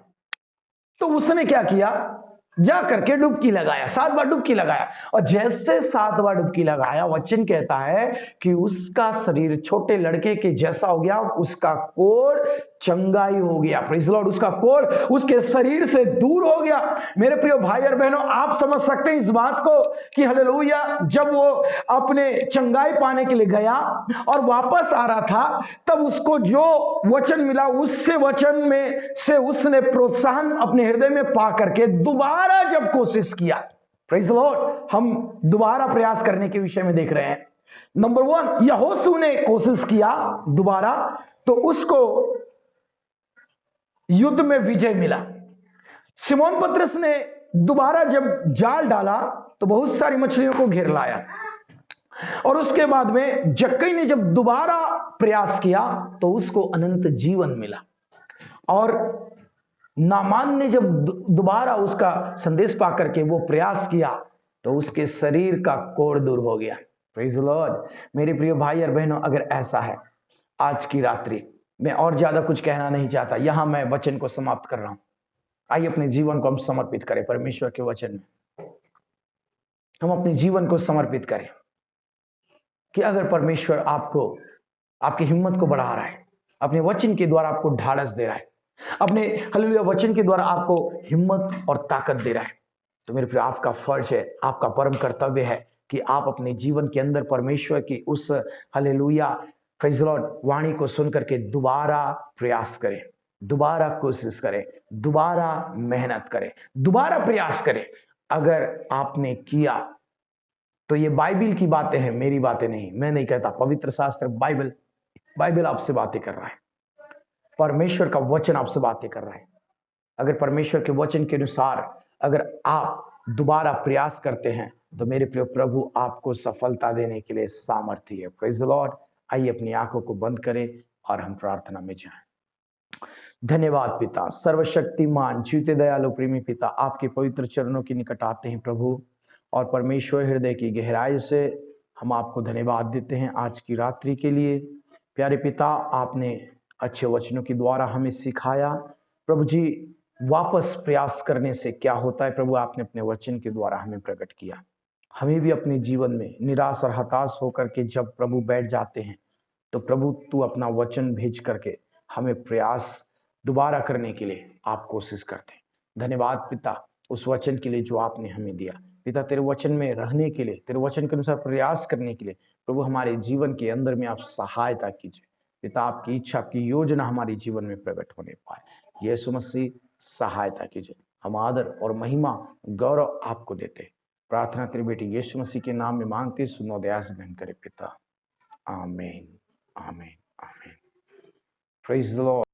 तो उसने क्या किया, जा करके डुबकी लगाया, 7 बार डुबकी लगाया। और जैसे 7 बार डुबकी लगाया, वचन कहता है कि उसका शरीर छोटे लड़के के जैसा हो गया, उसका कोढ़ चंगाई हो गया। प्रेज़ लॉर्ड, उसका कोढ़ उसके शरीर से दूर हो गया। मेरे प्रिय भाई और बहनों, आप समझ सकते हैं इस बात को कि हालेलुया, जब वो अपने चंगाई पाने के लिए गया और वापस आ रहा था, तब उसको जो वचन मिला, उससे वचन में से उसने प्रोत्साहन अपने हृदय में पा करके दोबारा जब कोशिश किया। प्रेज़ लॉर्ड, हम दोबारा प्रयास करने के विषय में देख रहे हैं। नंबर 1, यहोशू ने कोशिश किया दोबारा, तो उसको युद्ध में विजय मिला। सिमोन पतरस ने दोबारा जब जाल डाला तो बहुत सारी मछलियों को घेर लाया। और उसके बाद में जक्कई ने जब दोबारा प्रयास किया तो उसको अनंत जीवन मिला। और नामान ने जब दोबारा उसका संदेश पाकर के वो प्रयास किया तो उसके शरीर का कोढ़ दूर हो गया। Praise the Lord. मेरे प्रिय भाई और बहनों, अगर ऐसा है आज की रात्रि, मैं और ज्यादा कुछ कहना नहीं चाहता, यहां मैं वचन को समाप्त कर रहा हूं। आइए अपने जीवन को हम समर्पित करें परमेश्वर के वचन में। हम अपने जीवन को समर्पित करें कि अगर परमेश्वर आपको, आपकी हिम्मत को बढ़ा रहा है, अपने वचन के द्वारा आपको ढाढ़स दे रहा है, अपने हालेलुया वचन के द्वारा आपको हिम्मत और ताकत दे रहा है, तो मेरे प्रिय, आपका फर्ज है, आपका परम कर्तव्य है कि आप अपने जीवन के अंदर परमेश्वर की उस हालेलुया प्रेज़ द लॉर्ड वाणी को सुन करके दोबारा प्रयास करें, दोबारा कोशिश करें, दोबारा मेहनत करें, दोबारा प्रयास करें। अगर आपने किया तो ये बाइबल की बातें हैं, मेरी बातें नहीं। मैं नहीं कहता, पवित्र शास्त्र बाइबल आपसे बातें कर रहा है, परमेश्वर का वचन आपसे बातें कर रहा है। अगर परमेश्वर के वचन के अनुसार अगर आप दोबारा प्रयास करते हैं तो मेरे प्रिय प्रभु आपको सफलता देने के लिए सामर्थ्य है। Praise the Lord. आइए अपनी आंखों को बंद करें और हम प्रार्थना में जाएं। धन्यवाद पिता, सर्वशक्तिमान जीते दयालु प्रेमी पिता, आपके पवित्र चरणों के निकट आते हैं प्रभु, और परमेश्वर हृदय की गहराई से हम आपको धन्यवाद देते हैं आज की रात्रि के लिए। प्यारे पिता, आपने अच्छे वचनों के द्वारा हमें सिखाया प्रभु जी, वापस प्रयास करने से क्या होता है प्रभु, आपने अपने वचन के द्वारा हमें प्रकट किया। हमें भी अपने जीवन में निराश और हताश होकर के जब प्रभु बैठ जाते हैं तो प्रभु तू अपना वचन भेज करके हमें प्रयास दोबारा करने के लिए आप कोशिश करते हैं। धन्यवाद पिता उस वचन के लिए जो आपने हमें दिया। पिता, तेरे वचन में रहने के लिए, तेरे वचन के अनुसार प्रयास करने के लिए प्रभु हमारे जीवन के अंदर में आप सहायता कीजिए। पिता, आपकी इच्छा, आपकी योजना हमारे जीवन में प्रकट होने पाए। यीशु मसीह सहायता कीजिए। हम आदर और महिमा गौरव आपको देते। प्रार्थना तेरे बेटे यीशु मसीह के नाम में मांगते, सुनो, दया से ग्रहण करे पिता। आमीन, आमीन, आमीन। Praise the Lord.